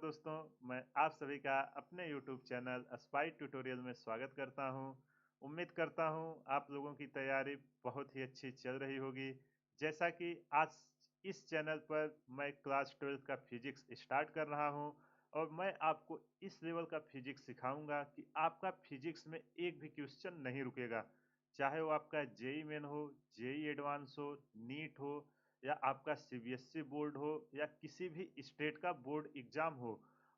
दोस्तों, मैं आप सभी का अपने YouTube चैनल स्पाई ट्यूटोरियल में स्वागत करता हूं। उम्मीद करता हूं आप लोगों की तैयारी बहुत ही अच्छी चल रही होगी। जैसा कि आज इस चैनल पर मैं क्लास 12 का फिजिक्स स्टार्ट कर रहा हूं और मैं आपको इस लेवल का फिजिक्स सिखाऊंगा कि आपका फिजिक्स में एक भी क्वेश्चन नहीं रुकेगा। चाहे वो आपका जेई मेन हो, जेई एडवांस हो, नीट हो या आपका सीबीएसई बोर्ड हो या किसी भी स्टेट का बोर्ड एग्जाम हो।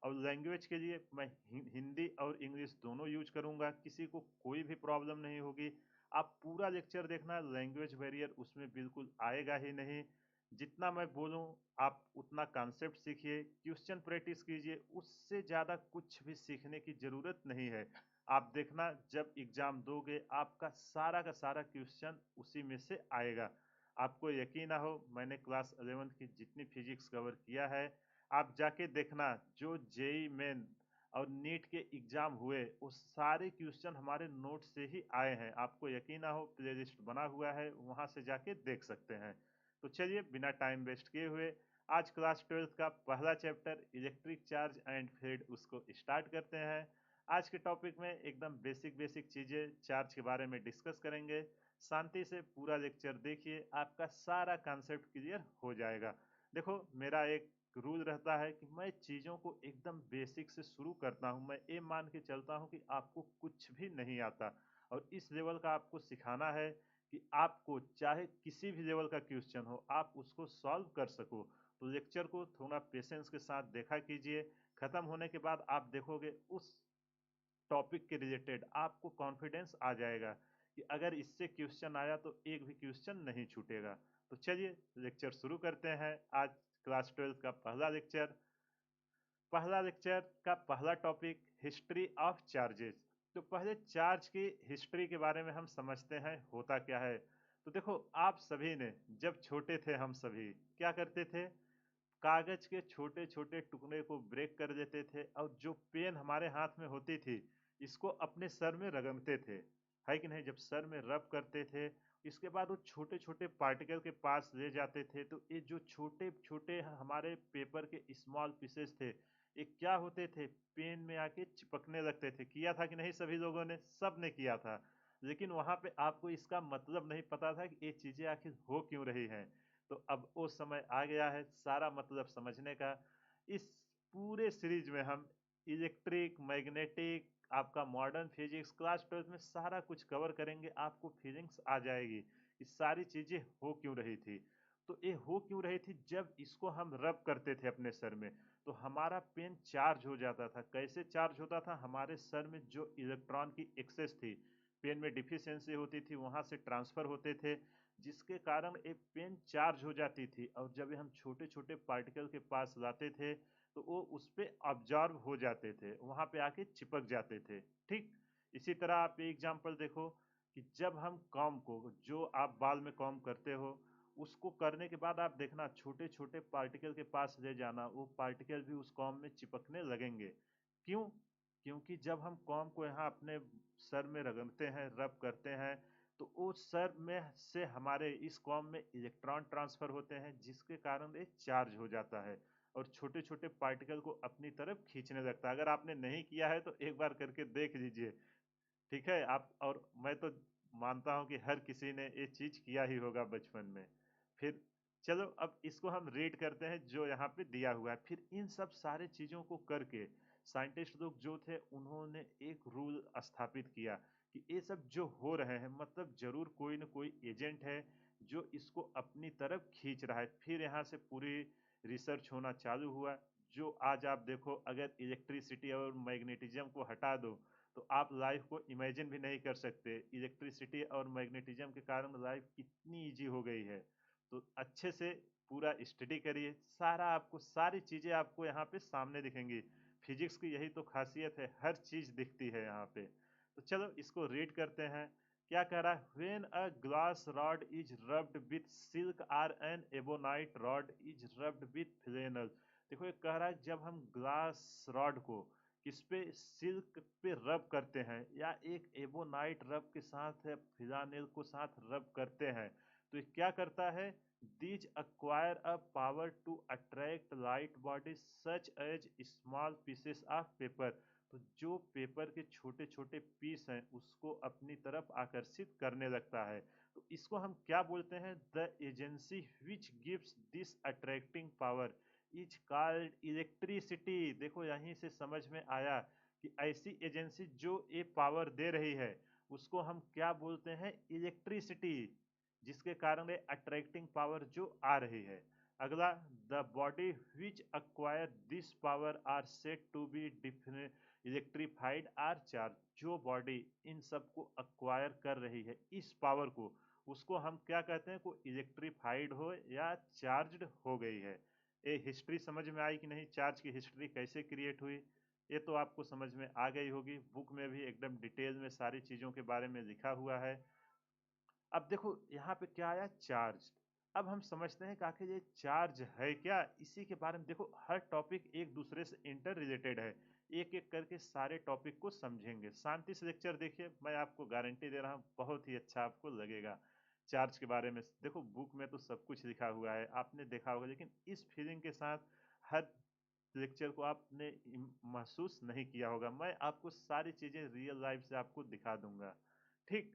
और लैंग्वेज के लिए मैं हिंदी और इंग्लिश दोनों यूज करूंगा, किसी को कोई भी प्रॉब्लम नहीं होगी। आप पूरा लेक्चर देखना, लैंग्वेज बैरियर उसमें बिल्कुल आएगा ही नहीं। जितना मैं बोलूं आप उतना कॉन्सेप्ट सीखिए, क्वेश्चन प्रैक्टिस कीजिए, उससे ज़्यादा कुछ भी सीखने की ज़रूरत नहीं है। आप देखना जब एग्जाम दोगे आपका का सारा क्वेश्चन उसी में से आएगा। आपको यकीन ना हो, मैंने क्लास 11 की जितनी फिजिक्स कवर किया है, आप जाके देखना जो जेई मेन और नीट के एग्जाम हुए वो सारे क्वेश्चन हमारे नोट से ही आए हैं। आपको यकीन ना हो, प्लेलिस्ट बना हुआ है, वहां से जाके देख सकते हैं। तो चलिए बिना टाइम वेस्ट किए हुए आज क्लास 12 का पहला chapter electric charge and field उसको स्टार्ट करते हैं। आज के टॉपिक में एकदम बेसिक बेसिक चीजें चार्ज के बारे में डिस्कस करेंगे। शांति से पूरा लेक्चर देखिए, आपका सारा कॉन्सेप्ट क्लियर हो जाएगा। देखो, मेरा एक रूल रहता है कि मैं चीज़ों को एकदम बेसिक से शुरू करता हूं। मैं ये मान के चलता हूं कि आपको कुछ भी नहीं आता और इस लेवल का आपको सिखाना है कि आपको चाहे किसी भी लेवल का क्वेश्चन हो आप उसको सॉल्व कर सको। तो लेक्चर को थोड़ा पेशेंस के साथ देखा कीजिए। खत्म होने के बाद आप देखोगे उस टॉपिक के रिलेटेड आपको कॉन्फिडेंस आ जाएगा कि अगर इससे क्वेश्चन आया तो एक भी क्वेश्चन नहीं छूटेगा। तो चलिए लेक्चर शुरू करते हैं। आज क्लास 12 का पहला लेक्चर का पहला टॉपिक हिस्ट्री ऑफ चार्जेस। तो पहले चार्ज की हिस्ट्री के बारे में हम समझते हैं होता क्या है। तो देखो, आप सभी ने जब छोटे थे हम सभी क्या करते थे, कागज के छोटे छोटे टुकड़े को ब्रेक कर देते थे और जो पेन हमारे हाथ में होती थी इसको अपने सर में रगड़ते थे, है कि नहीं। जब सर में रब करते थे इसके बाद वो छोटे छोटे पार्टिकल के पास ले जाते थे तो ये जो छोटे छोटे हमारे पेपर के स्मॉल पीसेस थे ये क्या होते थे, पेन में आके चिपकने लगते थे। किया था कि नहीं, सभी लोगों ने, सब ने किया था। लेकिन वहां पे आपको इसका मतलब नहीं पता था कि ये चीजें आखिर हो क्यों रही हैं। तो अब वो समय आ गया है सारा मतलब समझने का। इस पूरे सीरीज में हम इलेक्ट्रिक, मैग्नेटिक, आपका मॉडर्न फिजिक्स, क्लास 12 में सारा कुछ कवर करेंगे। आपको फीलिंग्स आ जाएगी कि सारी चीजें हो क्यों रही थी। तो ये हो क्यों रही थी, जब इसको हम रब करते थे अपने सर में तो हमारा पेन चार्ज हो जाता था। कैसे चार्ज होता था, हमारे सर में जो इलेक्ट्रॉन की एक्सेस थी, पेन में डिफिशियंसी होती थी, वहां से ट्रांसफर होते थे, जिसके कारण एक पेन चार्ज हो जाती थी। और जब हम छोटे छोटे पार्टिकल के पास लाते थे तो वो उस पर ऑब्जॉर्व हो जाते थे, वहां पे आके चिपक जाते थे। ठीक इसी तरह आप एग्जाम्पल देखो कि जब हम कॉम को, जो आप बाल में कॉम करते हो, उसको करने के बाद आप देखना छोटे छोटे पार्टिकल के पास ले जाना, वो पार्टिकल भी उस कॉम में चिपकने लगेंगे। क्यों? क्योंकि जब हम कॉम को यहाँ अपने सर में रगड़ते हैं, रब करते हैं, तो वो सर में से हमारे इस कॉम में इलेक्ट्रॉन ट्रांसफर होते हैं जिसके कारण ये चार्ज हो जाता है और छोटे छोटे पार्टिकल को अपनी तरफ खींचने लगता है। अगर आपने नहीं किया है तो एक बार करके देख लीजिए, ठीक है। आप और मैं तो मानता हूं कि हर किसी ने ये चीज किया ही होगा बचपन में। फिर चलो अब इसको हम रीड करते हैं जो यहाँ पे दिया हुआ है। फिर इन सब सारे चीजों को करके साइंटिस्ट लोग जो थे उन्होंने एक रूल स्थापित किया कि ये सब जो हो रहे हैं मतलब जरूर कोई न कोई एजेंट है जो इसको अपनी तरफ खींच रहा है। फिर यहाँ से पूरी रिसर्च होना चालू हुआ। जो आज आप देखो, अगर इलेक्ट्रिसिटी और मैग्नेटिज्म को हटा दो तो आप लाइफ को इमेजिन भी नहीं कर सकते। इलेक्ट्रिसिटी और मैग्नेटिज्म के कारण लाइफ कितनी इजी हो गई है। तो अच्छे से पूरा स्टडी करिए, सारा आपको सारी चीजें आपको यहाँ पे सामने दिखेंगी। फिजिक्स की यही तो खासियत है, हर चीज दिखती है यहाँ पे। तो चलो इसको रीड करते हैं। क्या कह रहा है, when a glass rod is rubbed with silk or an ebonite rod is rubbed with flannel. देखो ये कह रहा है जब हम ग्लास रॉड को किस पे, सिल्क पे रब करते हैं या एक एबोनाइट रब के साथ फिलानेल को साथ रब करते हैं तो ये क्या करता है, these acquire a power to attract light bodies such as small pieces of paper। तो जो पेपर के छोटे छोटे पीस हैं उसको अपनी तरफ आकर्षित करने लगता है। तो इसको हम क्या बोलते हैं, the agency which gives this attracting power is called electricity. देखो यहीं से समझ में आया कि ऐसी एजेंसी जो ये पावर दे रही है उसको हम क्या बोलते हैं, इलेक्ट्रिसिटी, जिसके कारण ये अट्रैक्टिंग पावर जो आ रही है। अगला, the body which acquire this power are said to be electrified or charge. जो बॉडी इन सब को अक्वायर कर रही है इस पावर को, उसको हम क्या कहते हैं, को इलेक्ट्रीफाइड हो या चार्ज्ड हो गई है। ये हिस्ट्री समझ में आई कि नहीं, चार्ज की हिस्ट्री कैसे क्रिएट हुई, ये तो आपको समझ में आ गई होगी। बुक में भी एकदम डिटेल में सारी चीज़ों के बारे में लिखा हुआ है। अब देखो यहाँ पे क्या आया, चार्ज। अब हम समझते हैं कि आखिर ये चार्ज है क्या, इसी के बारे में देखो हर टॉपिक एक दूसरे से इंटर रिलेटेड है। एक एक करके सारे टॉपिक को समझेंगे। शांति से लेक्चर देखिए, मैं आपको गारंटी दे रहा हूँ बहुत ही अच्छा आपको लगेगा। चार्ज के बारे में देखो बुक में तो सब कुछ लिखा हुआ है, आपने देखा होगा, लेकिन इस फीलिंग के साथ हर लेक्चर को आपने महसूस नहीं किया होगा। मैं आपको सारी चीज़ें रियल लाइफ से आपको दिखा दूंगा। ठीक,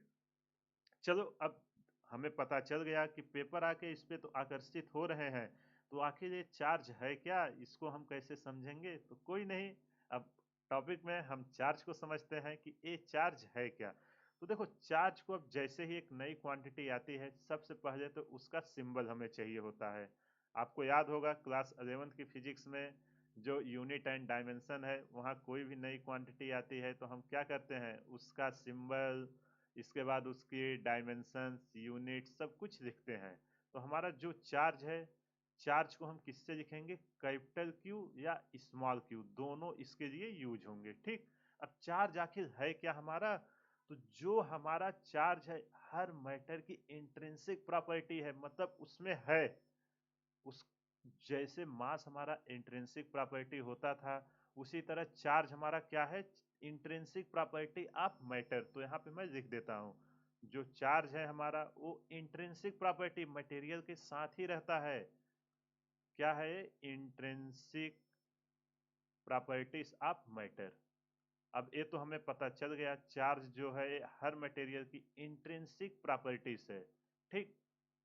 चलो अब हमें पता चल गया कि पेपर आके इस पे तो आकर्षित हो रहे हैं, तो आखिर ये चार्ज है क्या, इसको हम कैसे समझेंगे, तो कोई नहीं, अब टॉपिक में हम चार्ज को समझते हैं कि ये चार्ज है क्या। तो देखो चार्ज को अब जैसे ही एक नई क्वांटिटी आती है सबसे पहले तो उसका सिंबल हमें चाहिए होता है। आपको याद होगा क्लास 11th की फिजिक्स में जो यूनिट एंड डायमेंशन है, वहाँ कोई भी नई क्वांटिटी आती है तो हम क्या करते हैं, उसका सिंबल, इसके बाद उसकी डायमेंशंस, यूनिट सब कुछ लिखते हैं। तो हमारा जो चार्ज है, चार्ज को हम किससे लिखेंगे, कैपिटल क्यू या स्मॉल क्यू, दोनों इसके लिए यूज होंगे। ठीक, अब चार्ज आखिर है क्या हमारा, तो जो हमारा चार्ज है हर मैटर की इंट्रिंसिक प्रॉपर्टी है, मतलब उसमें है, उस जैसे मास हमारा इंट्रिंसिक प्रॉपर्टी होता था उसी तरह चार्ज हमारा क्या है, इंट्रिंसिक प्रॉपर्टी ऑफ मैटर। तो यहाँ पे मैं लिख देता हूँ, जो चार्ज है हमारा वो इंट्रिंसिक प्रॉपर्टी मटेरियल के साथ ही रहता है। क्या है, इंट्रिंसिक प्रॉपर्टीज ऑफ मैटर। अब ये तो हमें पता चल गया चार्ज जो है हर मटेरियल की इंट्रिंसिक प्रॉपर्टीज है। ठीक,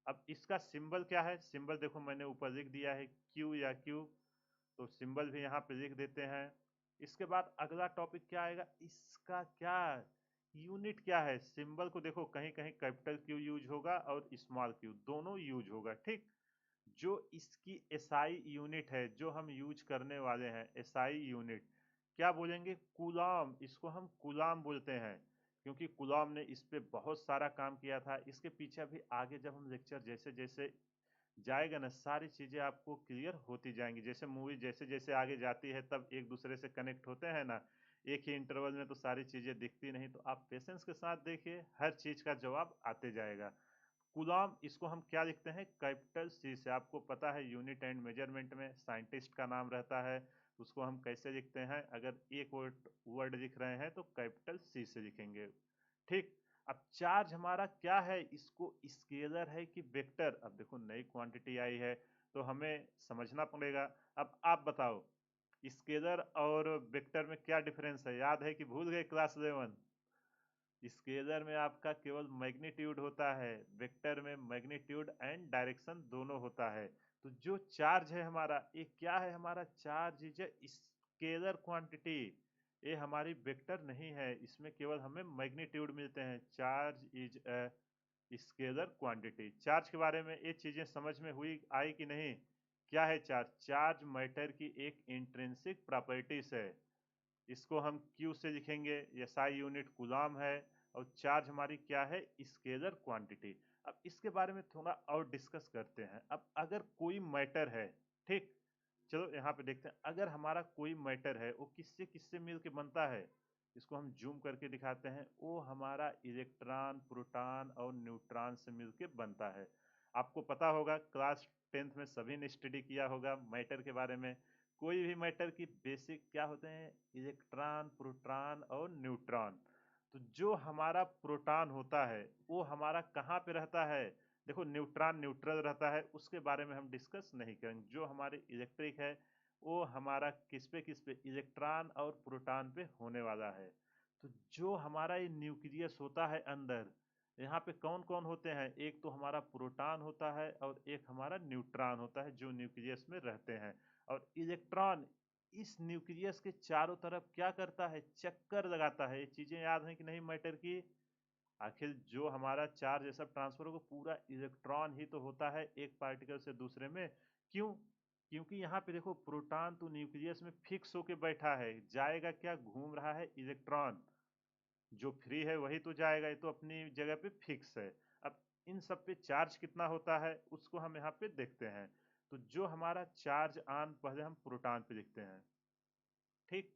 अब इसका सिंबल क्या है, सिंबल देखो मैंने ऊपर लिख दिया है क्यू या क्यू, तो सिंबल भी यहाँ पे लिख देते हैं। इसके बाद अगला टॉपिक क्या आएगा, इसका क्या यूनिट क्या है, सिंबल को देखो कहीं कहीं कैपिटल क्यू यूज होगा और स्मॉल क्यू दोनों यूज होगा। ठीक, जो इसकी एसआई यूनिट है जो हम यूज करने वाले हैं, एसआई यूनिट क्या बोलेंगे, कूलॉम, इसको हम कूलॉम बोलते हैं, क्योंकि कूलॉम ने इस पे बहुत सारा काम किया था। इसके पीछे भी आगे जब हम लेक्चर जैसे जैसे जाएगा ना सारी चीज़ें आपको क्लियर होती जाएंगी। जैसे मूवी जैसे जैसे आगे जाती है तब एक दूसरे से कनेक्ट होते हैं ना, एक ही इंटरवल में तो सारी चीज़ें दिखती नहीं, तो आप पेशेंस के साथ देखिए हर चीज़ का जवाब आते जाएगा। कूलॉम, इसको हम क्या लिखते हैं, कैपिटल सी से। आपको पता है यूनिट एंड मेजरमेंट में साइंटिस्ट का नाम रहता है, उसको हम कैसे लिखते हैं, अगर एक वर्ड वर्ड लिख रहे हैं तो कैपिटल सी से लिखेंगे। ठीक, अब चार्ज हमारा क्या है, इसको स्केलर है कि वेक्टर। अब देखो नई क्वांटिटी आई है तो हमें समझना पड़ेगा। अब आप बताओ स्केलर और वेक्टर में क्या डिफरेंस है, याद है कि भूल गए क्लास 11? स्केलर में आपका केवल मैग्नीट्यूड होता है, वेक्टर में मैग्नीट्यूड एंड डायरेक्शन दोनों होता है। तो जो चार्ज है हमारा, ये क्या है, हमारा charge is a scalar quantity, ये हमारी वेक्टर नहीं है, इसमें केवल हमें मैग्नीट्यूड मिलते हैं। Charge is a scalar quantity. Charge के बारे में ये चीजें समझ में हुई आई कि नहीं, क्या है चार्ज, चार्ज मैटर की एक इंट्रिंसिक प्रॉपर्टीज है, इसको हम Q से लिखेंगे, SI यूनिट कूलॉम है, और चार्ज हमारी क्या है, स्केलर क्वांटिटी। अब इसके बारे में थोड़ा और डिस्कस करते हैं। अब अगर कोई मैटर है, ठीक, चलो यहाँ पे देखते हैं, अगर हमारा कोई मैटर है वो किससे किससे मिल के बनता है, इसको हम जूम करके दिखाते हैं, वो हमारा इलेक्ट्रॉन, प्रोटॉन और न्यूट्रॉन से मिल के बनता है। आपको पता होगा क्लास 10th में सभी ने स्टडी किया होगा मैटर के बारे में। कोई भी मैटर की बेसिक क्या होते हैं, इलेक्ट्रॉन, प्रोटॉन और न्यूट्रॉन। तो जो हमारा प्रोटॉन होता है वो हमारा कहाँ पे रहता है, देखो न्यूट्रॉन न्यूट्रल रहता है, उसके बारे में हम डिस्कस नहीं करेंगे। जो हमारे इलेक्ट्रिक है वो हमारा किस पे इलेक्ट्रॉन और प्रोटॉन पे होने वाला है। तो जो हमारा ये न्यूक्लियस होता है अंदर, यहाँ पे कौन कौन होते हैं, एक तो हमारा प्रोटॉन होता है और एक हमारा न्यूट्रॉन होता है जो न्यूक्लियस में रहते हैं। और इलेक्ट्रॉन इस न्यूक्लियस के चारों तरफ क्या करता है, चक्कर लगाता है। ये चीजें याद हैं कि नहीं मैटर की? आखिर जो हमारा चार्ज सब ट्रांसफर होगा पूरा इलेक्ट्रॉन ही तो होता है एक पार्टिकल से दूसरे में। क्यों? क्योंकि यहाँ पे देखो प्रोटॉन तो न्यूक्लियस में फिक्स होके बैठा है, जाएगा क्या, घूम रहा है इलेक्ट्रॉन। जो फ्री है वही तो जाएगा, ये तो अपनी जगह पे फिक्स है। अब इन सब पे चार्ज कितना होता है उसको हम यहाँ पे देखते हैं। तो जो हमारा चार्ज ऑन, पहले हम प्रोटॉन पे लिखते हैं। ठीक,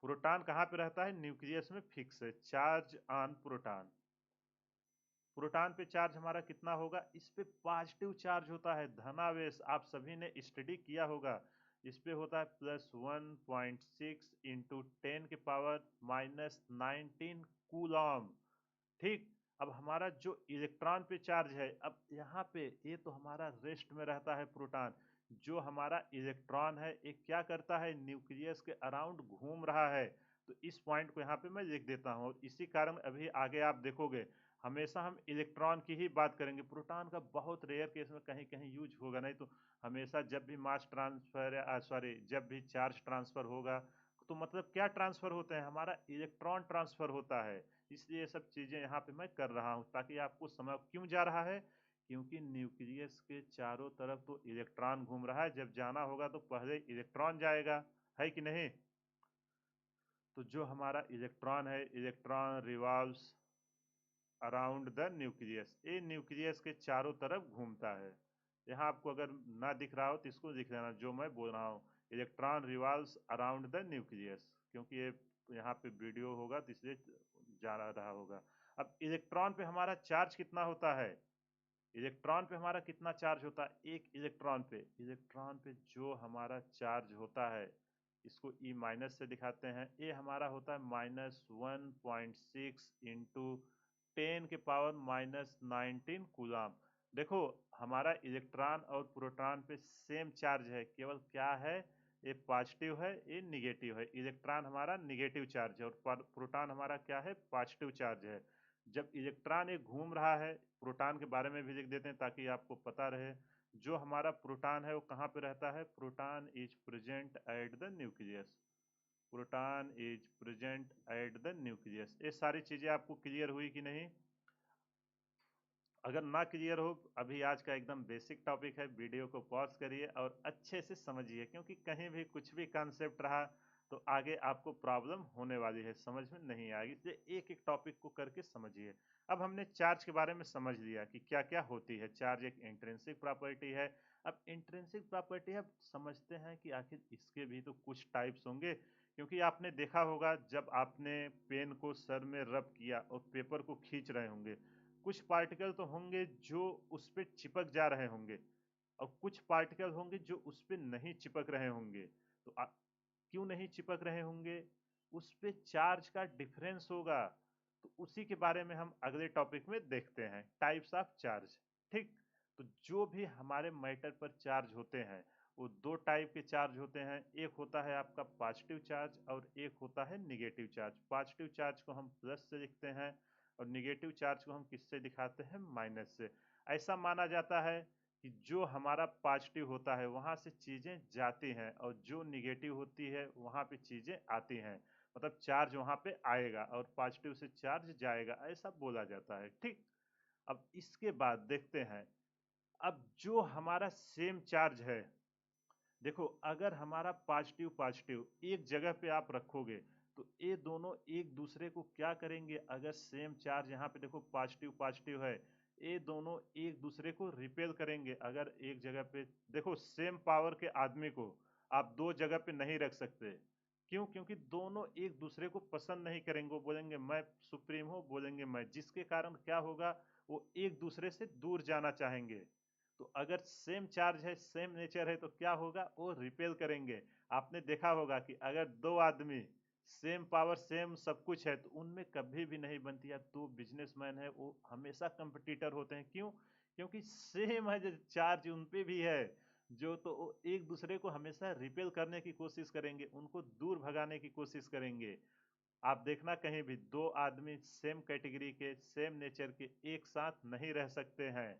प्रोटॉन कहाँ पे रहता है, न्यूक्लियस में फिक्स है। चार्ज ऑन प्रोटॉन, प्रोटॉन पे चार्ज हमारा कितना होगा, इस पे पॉजिटिव चार्ज होता है, धनावेश। आप सभी ने स्टडी किया होगा, इस पे होता है +1.6 इंटू 10⁻⁻19 कूलॉम। ठीक, अब हमारा जो इलेक्ट्रॉन पे चार्ज है, अब यहाँ पे ये तो हमारा रेस्ट में रहता है प्रोटॉन। जो हमारा इलेक्ट्रॉन है ये क्या करता है, न्यूक्लियस के अराउंड घूम रहा है। तो इस पॉइंट को यहाँ पे मैं लिख देता हूँ, और इसी कारण अभी आगे आप देखोगे हमेशा हम इलेक्ट्रॉन की ही बात करेंगे। प्रोटॉन का बहुत रेयर केस में कहीं कहीं यूज होगा, नहीं तो हमेशा जब भी मास ट्रांसफर, सॉरी, जब भी चार्ज ट्रांसफर होगा तो मतलब क्या ट्रांसफर होते हैं, हमारा इलेक्ट्रॉन ट्रांसफर होता है। इसलिए ये सब चीजें यहाँ पे मैं कर रहा हूँ ताकि आपको समझ क्यों जा रहा है। क्योंकि न्यूक्लियस के चारों तरफ तो इलेक्ट्रॉन घूम रहा है, जब जाना होगा तो पहले इलेक्ट्रॉन जाएगा, है कि नहीं? तो जो हमारा इलेक्ट्रॉन है, electron revolves around the nucleus, ये न्यूक्लियस के चारों तरफ घूमता है। यहाँ आपको अगर ना दिख रहा हो तो इसको लिख लेना जो मैं बोल रहा हूँ, electron revolves around the nucleus. क्योंकि ये यहाँ पे वीडियो होगा तो इसलिए जा रहा होगा। अब इलेक्ट्रॉन पे हमारा चार्ज कितना होता है, इलेक्ट्रॉन पे हमारा कितना चार्ज होता है, एक इलेक्ट्रॉन पे, इलेक्ट्रॉन पे जो हमारा चार्ज होता है, इसको ई माइनस से दिखाते हैं, ये हमारा होता है -1.6 इंटू 10⁻⁻19 कूलाम। देखो हमारा इलेक्ट्रॉन और प्रोटॉन पे सेम चार्ज है, केवल क्या है, ये पॉजिटिव है ये निगेटिव है। इलेक्ट्रॉन हमारा निगेटिव चार्ज है और प्रोटॉन हमारा क्या है, पॉजिटिव चार्ज है। जब इलेक्ट्रॉन ये घूम रहा है, प्रोटॉन के बारे में भी लिख देते हैं ताकि आपको पता रहे। जो हमारा प्रोटॉन है वो कहाँ पे रहता है, proton is present at the nucleus, proton is present at the nucleus. ये सारी चीजें आपको क्लियर हुई कि नहीं? अगर ना क्लियर हो, अभी आज का एकदम बेसिक टॉपिक है, वीडियो को पॉज करिए और अच्छे से समझिए, क्योंकि कहीं भी कुछ भी कॉन्सेप्ट रहा तो आगे आपको प्रॉब्लम होने वाली है, समझ में नहीं आएगी। इसलिए एक एक टॉपिक को करके समझिए। अब हमने चार्ज के बारे में समझ लिया कि क्या क्या होती है। चार्ज एक इंट्रिंसिक प्रॉपर्टी है। अब इंट्रिंसिक प्रॉपर्टी अब समझते हैं कि आखिर इसके भी तो कुछ टाइप्स होंगे, क्योंकि आपने देखा होगा जब आपने पेन को सर में रब किया और पेपर को खींच रहे होंगे, कुछ पार्टिकल तो होंगे जो उस पे चिपक जा रहे होंगे और कुछ पार्टिकल होंगे जो उस पे नहीं चिपक रहे होंगे। तो क्यों नहीं चिपक रहे होंगे, उस पे चार्ज का डिफरेंस होगा। तो उसी के बारे में हम अगले टॉपिक में देखते हैं, टाइप्स ऑफ चार्ज। ठीक, तो जो भी हमारे मैटर पर चार्ज होते हैं वो दो टाइप के चार्ज होते हैं, एक होता है आपका पॉजिटिव चार्ज और एक होता है निगेटिव चार्ज। पॉजिटिव चार्ज को हम प्लस से लिखते हैं और निगेटिव चार्ज को हम किससे दिखाते हैं, माइनस से। ऐसा माना जाता है कि जो हमारा पॉजिटिव होता है वहां से चीजें जाती हैं और जो निगेटिव होती है वहां पे चीजें आती हैं, मतलब चार्ज वहां पे आएगा और पॉजिटिव से चार्ज जाएगा, ऐसा बोला जाता है। ठीक, अब इसके बाद देखते हैं, अब जो हमारा सेम चार्ज है, देखो अगर हमारा पॉजिटिव पॉजिटिव एक जगह पे आप रखोगे तो ये दोनों एक दूसरे को क्या करेंगे, अगर सेम चार्ज यहाँ पे देखो पॉजिटिव पॉजिटिव है, ये दोनों एक दूसरे को रिपेल करेंगे। अगर एक जगह पे देखो सेम पावर के आदमी को आप दो जगह पे नहीं रख सकते। क्यों? क्योंकि दोनों एक दूसरे को पसंद नहीं करेंगे, वो बोलेंगे मैं सुप्रीम हूँ, बोलेंगे मैं, जिसके कारण क्या होगा, वो एक दूसरे से दूर जाना चाहेंगे। तो अगर सेम चार्ज है सेम नेचर है तो क्या होगा, वो रिपेल करेंगे। आपने देखा होगा कि अगर दो आदमी सेम पावर सेम सब कुछ है तो उनमें कभी भी नहीं बनती है। दो बिजनेसमैन है वो हमेशा कंपटीटर होते हैं। क्यों? क्योंकि सेम है जो चार्ज उन पे भी है, जो तो वो एक दूसरे को हमेशा रिपेल करने की कोशिश करेंगे, उनको दूर भगाने की कोशिश करेंगे। आप देखना कहीं भी दो आदमी सेम कैटेगरी के, सेम नेचर के एक साथ नहीं रह सकते हैं,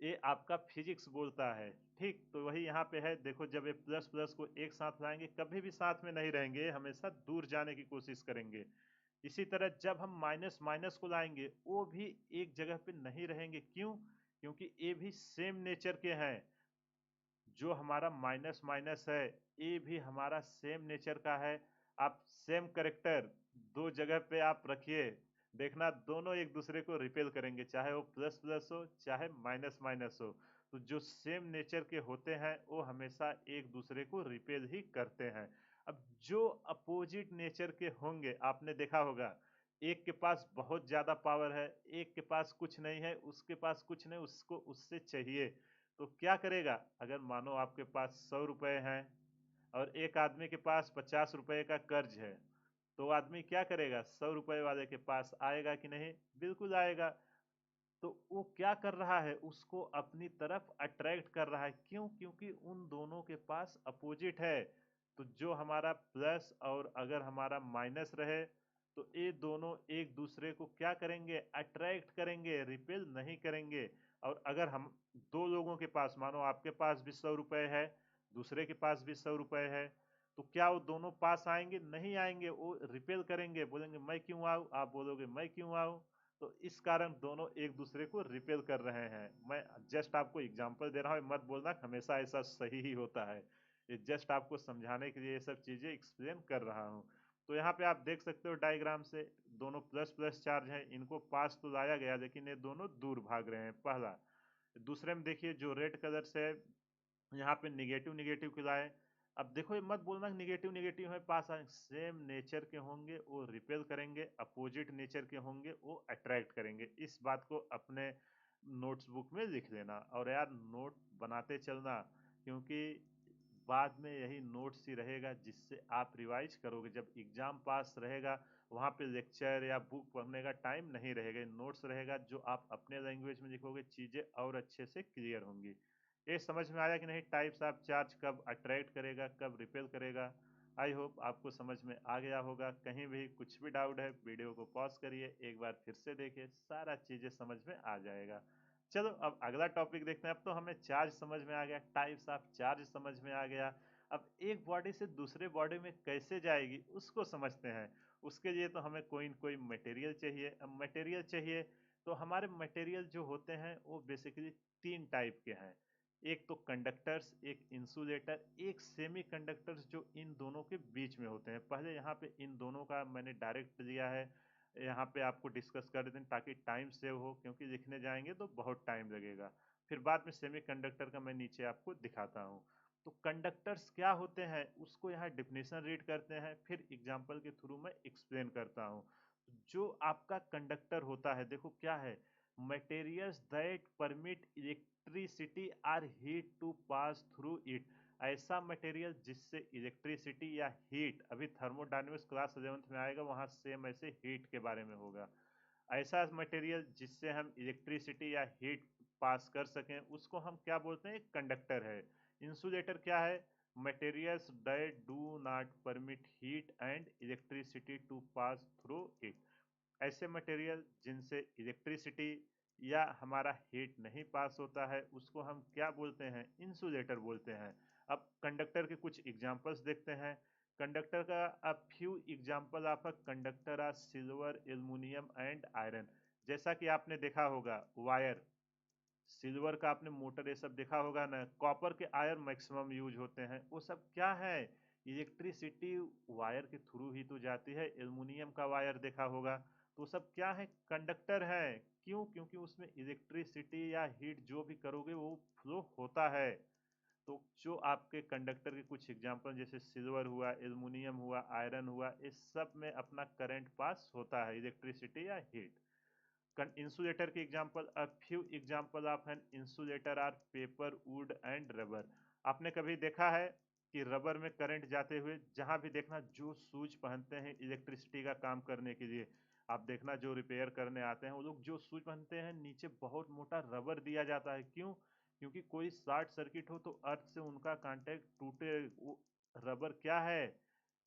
ये आपका फिजिक्स बोलता है। ठीक, तो वही यहाँ पे है, देखो जब ये प्लस प्लस को एक साथ लाएंगे कभी भी साथ में नहीं रहेंगे, हमेशा दूर जाने की कोशिश करेंगे। इसी तरह जब हम माइनस माइनस को लाएंगे वो भी एक जगह पे नहीं रहेंगे। क्यों? क्योंकि ये भी सेम नेचर के हैं। जो हमारा माइनस माइनस है ये भी हमारा सेम नेचर का है। आप सेम करेक्टर दो जगह पे आप रखिए, देखना दोनों एक दूसरे को रिपेल करेंगे, चाहे वो प्लस प्लस हो चाहे माइनस माइनस हो। तो जो सेम नेचर के होते हैं वो हमेशा एक दूसरे को रिपेल ही करते हैं। अब जो अपोजिट नेचर के होंगे, आपने देखा होगा एक के पास बहुत ज्यादा पावर है, एक के पास कुछ नहीं है, उसके पास कुछ नहीं, उसको उससे चाहिए। तो क्या करेगा? अगर मानो आपके पास 100 रुपए हैं और एक आदमी के पास 50 रुपए का कर्ज है, तो आदमी क्या करेगा? 100 रुपए वाले के पास आएगा कि नहीं? बिल्कुल आएगा। तो वो क्या कर रहा है? उसको अपनी तरफ अट्रैक्ट कर रहा है। क्यों? क्योंकि उन दोनों के पास अपोजिट है। तो जो हमारा प्लस और अगर हमारा माइनस रहे, तो ये दोनों एक दूसरे को क्या करेंगे? अट्रैक्ट करेंगे, रिपेल नहीं करेंगे। और अगर हम दो लोगों के पास, मानो आपके पास भी 100 रुपए है, दूसरे के पास भी 100 रुपए है, तो क्या वो दोनों पास आएंगे? नहीं आएंगे, वो रिपेल करेंगे, बोलेंगे मैं क्यों आऊं, आप बोलोगे मैं क्यों आऊं। तो इस कारण दोनों एक दूसरे को रिपेल कर रहे हैं। मैं जस्ट आपको एग्जांपल दे रहा हूँ, मत बोलना हमेशा ऐसा सही ही होता है, ये जस्ट आपको समझाने के लिए ये सब चीजें एक्सप्लेन कर रहा हूँ। तो यहाँ पे आप देख सकते हो डायग्राम से, दोनों प्लस प्लस चार्ज हैं, इनको पास तो लाया गया लेकिन ये दोनों दूर भाग रहे हैं, पहला। दूसरे में देखिए जो रेड कलर से यहाँ पे निगेटिव निगेटिव खिलाए। अब देखो ये मत बोलना निगेटिव निगेटिव है पास आए, सेम नेचर के होंगे वो रिपेल करेंगे, अपोजिट नेचर के होंगे वो अट्रैक्ट करेंगे। इस बात को अपने नोट्स बुक में लिख लेना और यार नोट बनाते चलना, क्योंकि बाद में यही नोट्स ही रहेगा जिससे आप रिवाइज करोगे। जब एग्जाम पास रहेगा वहाँ पे लेक्चर या बुक पढ़ने का टाइम नहीं रहेगा, नोट्स रहेगा जो आप अपने लैंग्वेज में लिखोगे, चीज़ें और अच्छे से क्लियर होंगी। ये समझ में आया कि नहीं? टाइप्स ऑफ चार्ज कब अट्रैक्ट करेगा, कब रिपेल करेगा। आई होप आपको समझ में आ गया होगा। कहीं भी कुछ भी डाउट है वीडियो को पॉज करिए, एक बार फिर से देखिए, सारा चीज़ें समझ में आ जाएगा। चलो अब अगला टॉपिक देखते हैं। अब तो हमें चार्ज समझ में आ गया, टाइप्स ऑफ चार्ज समझ में आ गया। अब एक बॉडी से दूसरे बॉडी में कैसे जाएगी उसको समझते हैं। उसके लिए तो हमें कोई न कोई मटेरियल चाहिए। अब मटेरियल चाहिए तो हमारे मटेरियल जो होते हैं वो बेसिकली तीन टाइप के हैं। एक तो कंडक्टर्स, एक इंसुलेटर, एक सेमी कंडक्टर्स, जो इन दोनों के बीच में होते हैं। पहले यहाँ पे इन दोनों का मैंने डायरेक्ट लिया है, यहाँ पे आपको डिस्कस कर देते हैं ताकि टाइम सेव हो, क्योंकि लिखने जाएंगे तो बहुत टाइम लगेगा। फिर बाद में सेमी कंडक्टर का मैं नीचे आपको दिखाता हूँ। तो कंडक्टर्स क्या होते हैं उसको यहाँ डिफिनेशन रीड करते हैं, फिर एग्जाम्पल के थ्रू मैं एक्सप्लेन करता हूँ। जो आपका कंडक्टर होता है, देखो क्या है, materials that permit electricity or heat to pass through it। ऐसा मटेरियल जिससे इलेक्ट्रिसिटी या हीट, अभी थर्मोडायनेमिक्स क्लास 11th में आएगा, वहां सेम ऐसे हीट के बारे में होगा। ऐसा मटेरियल जिससे हम इलेक्ट्रिसिटी या हीट पास कर सकें उसको हम क्या बोलते हैं? कंडक्टर है। इंसुलेटर क्या है? Materials that do not permit heat and electricity to pass through it. ऐसे मटेरियल जिनसे इलेक्ट्रिसिटी या हमारा हीट नहीं पास होता है उसको हम क्या बोलते हैं? इंसुलेटर बोलते हैं। अब कंडक्टर के कुछ एग्जांपल्स देखते हैं। कंडक्टर का अब few example of a conductor are silver, aluminium and iron. जैसा कि आपने देखा होगा वायर, सिल्वर का आपने मोटर ये सब देखा होगा ना, कॉपर के आयर मैक्सिमम यूज होते हैं, वो सब क्या है? इलेक्ट्रिसिटी वायर के थ्रू ही तो जाती है। एल्युमिनियम का वायर देखा होगा, तो सब क्या है? कंडक्टर है। क्यों? क्योंकि उसमें इलेक्ट्रिसिटी या हीट जो भी करोगे वो फ्लो होता है। तो जो आपके कंडक्टर के कुछ एग्जांपल जैसे सिल्वर हुआ, एल्युमिनियम हुआ, आयरन हुआ, इस सब में अपना करंट पास होता है, इलेक्ट्रिसिटी या हीट। इंसुलेटर के example, a few example of an insulator are paper, wood and rubber. आपने कभी देखा है कि रबर में करंट जाते हुए? जहां भी देखना जो शूज पहनते हैं इलेक्ट्रिसिटी का काम करने के लिए, आप देखना जो रिपेयर करने आते हैं वो लोग जो स्विच पहनते हैं नीचे बहुत मोटा रबर दिया जाता है, क्यों? क्योंकि कोई शॉर्ट सर्किट हो तो अर्थ से उनका कांटेक्ट टूटे। वो रबर क्या है?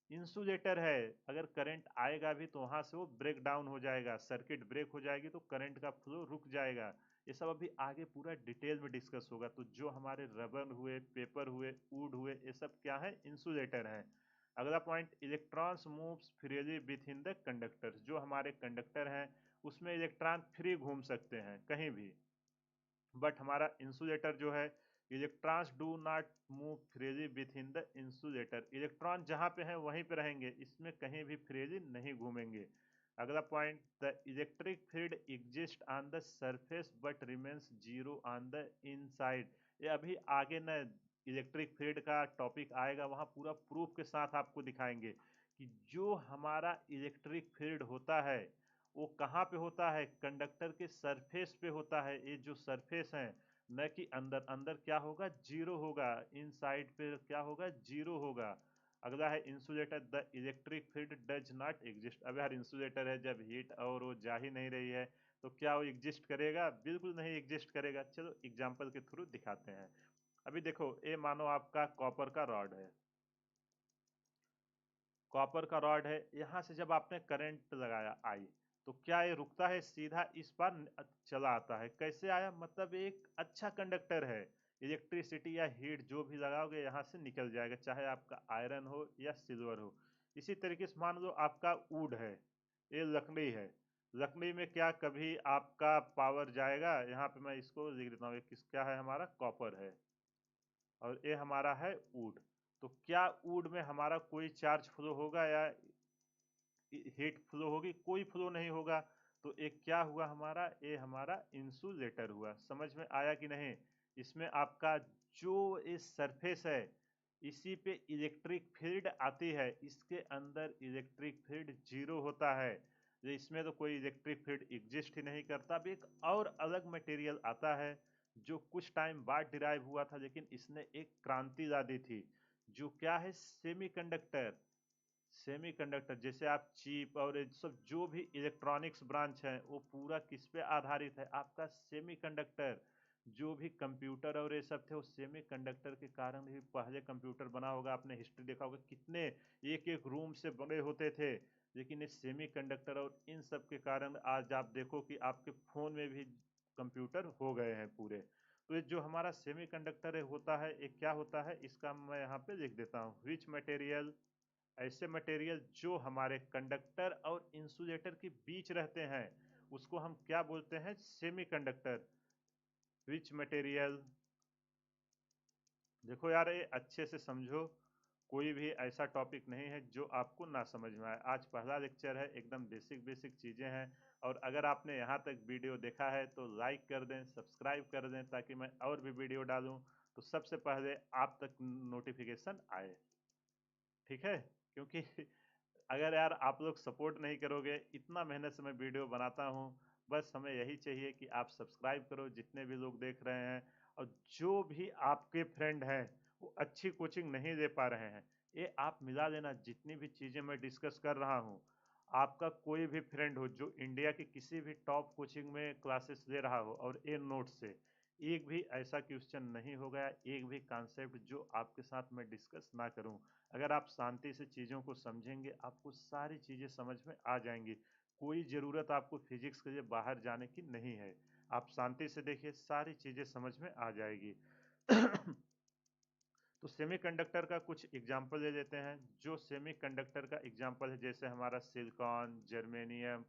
इंसुलेटर है। अगर करंट आएगा भी तो वहां से वो ब्रेक डाउन हो जाएगा, सर्किट ब्रेक हो जाएगी तो करंट का फ्लो रुक जाएगा। ये सब अभी आगे पूरा डिटेल में डिस्कस होगा। तो जो हमारे रबर हुए, पेपर हुए, वुड हुए, ये सब क्या है? इंसुलेटर है। अगला point, electrons moves freely with in the conductor. जो हमारे कंडक्टर हैं उसमें इलेक्ट्रॉन फ्री घूम सकते हैं कहीं भी, बट हमारा इंसुलेटर जो है, electrons do not move freely with in the insulator. Electron जहां पे हैं वहीं पे रहेंगे, इसमें कहीं भी फ्रीली नहीं घूमेंगे। अगला point, the electric field exist on the surface but remains zero on the inside. ये अभी आगे न इलेक्ट्रिक फील्ड का टॉपिक आएगा, वहां पूरा प्रूफ के साथ आपको दिखाएंगे कि जो हमारा इलेक्ट्रिक फील्ड होता है वो कहाँ पे होता है? कंडक्टर के सरफेस पे होता है। ये जो सरफेस है, न कि अंदर। अंदर क्या होगा? जीरो होगा। इन साइड पे क्या होगा? जीरो होगा। अगला है insulator, the electric field does not exist. अब यार इंसुलेटर है, जब हीट और वो जा ही नहीं रही है तो क्या वो एग्जिस्ट करेगा? बिल्कुल नहीं एग्जिस्ट करेगा। चलो एग्जाम्पल के थ्रू दिखाते हैं। अभी देखो, ये मानो आपका कॉपर का रॉड है। कॉपर का रॉड है, यहाँ से जब आपने करंट लगाया आई, तो क्या ये रुकता है? सीधा इस पार चला आता है। कैसे आया? मतलब एक अच्छा कंडक्टर है। इलेक्ट्रिसिटी या हीट जो भी लगाओगे यहाँ से निकल जाएगा, चाहे आपका आयरन हो या सिल्वर हो। इसी तरीके से मान लो आपका वुड है, ये लकड़ी है। लकड़ी में क्या कभी आपका पावर जाएगा? यहाँ पे मैं इसको लिख देता हूँ, ये किस क्या है? हमारा कॉपर है और ये हमारा है वुड। तो क्या वुड में हमारा कोई चार्ज फ्लो होगा या हीट फ्लो होगी? कोई फ्लो नहीं होगा। तो एक क्या हुआ हमारा? ये हमारा इंसुलेटर हुआ। समझ में आया कि नहीं? इसमें आपका जो इस सरफेस है, इसी पे इलेक्ट्रिक फील्ड आती है। इसके अंदर इलेक्ट्रिक फील्ड जीरो होता है। जो इसमें तो कोई इलेक्ट्रिक फील्ड एग्जिस्ट ही नहीं करता। अब एक और अलग मटेरियल आता है जो कुछ टाइम बाद डिराइव हुआ था, लेकिन इसने एक क्रांति ला दी थी। जो क्या है? सेमीकंडक्टर। सेमीकंडक्टर, जैसे आप चिप और ये सब जो भी इलेक्ट्रॉनिक्स ब्रांच है वो पूरा किस पे आधारित है? आपका सेमीकंडक्टर। जो भी कंप्यूटर और ये सब थे वो सेमीकंडक्टर के कारण ही पहले कंप्यूटर बना होगा। आपने हिस्ट्री देखा होगा कितने एक एक रूम से बड़े होते थे, लेकिन ये सेमीकंडक्टर और इन सब के कारण आज आप देखो कि आपके फोन में भी कंप्यूटर हो गए हैं पूरे। तो ये जो हमारा सेमीकंडक्टर है होता है, ये क्या होता है? इसका मैं यहाँ पे लिख देता हूँ, विच मटेरियल। ऐसे मटेरियल जो हमारे कंडक्टर और इंसुलेटर के बीच रहते हैं उसको हम क्या बोलते हैं? सेमीकंडक्टर। Which material. देखो यार, ये अच्छे से समझो, कोई भी ऐसा टॉपिक नहीं है जो आपको ना समझ में आए। आज पहला लेक्चर है, एकदम बेसिक बेसिक चीज़ें हैं। और अगर आपने यहाँ तक वीडियो देखा है तो लाइक कर दें, सब्सक्राइब कर दें, ताकि मैं और भी वीडियो डालूं तो सबसे पहले आप तक नोटिफिकेशन आए। ठीक है? क्योंकि अगर यार आप लोग सपोर्ट नहीं करोगे, इतना मेहनत से मैं वीडियो बनाता हूँ, बस हमें यही चाहिए कि आप सब्सक्राइब करो जितने भी लोग देख रहे हैं। और जो भी आपके फ्रेंड हैं वो अच्छी कोचिंग नहीं दे पा रहे हैं, ये आप मिला लेना। जितनी भी चीज़ें मैं डिस्कस कर रहा हूँ, आपका कोई भी फ्रेंड हो जो इंडिया की किसी भी टॉप कोचिंग में क्लासेस ले रहा हो और ए नोट से एक भी ऐसा क्वेश्चन नहीं हो गया, एक भी कॉन्सेप्ट जो आपके साथ मैं डिस्कस ना करूं। अगर आप शांति से चीज़ों को समझेंगे, आपको सारी चीज़ें समझ में आ जाएंगी। कोई ज़रूरत आपको फिजिक्स के लिए बाहर जाने की नहीं है। आप शांति से देखिए, सारी चीज़ें समझ में आ जाएगी। तो सेमीकंडक्टर का कुछ एग्जाम्पल ले लेते हैं। जो सेमीकंडक्टर का एग्जाम्पल है, जैसे हमारा सिलिकॉन, जर्मेनियम,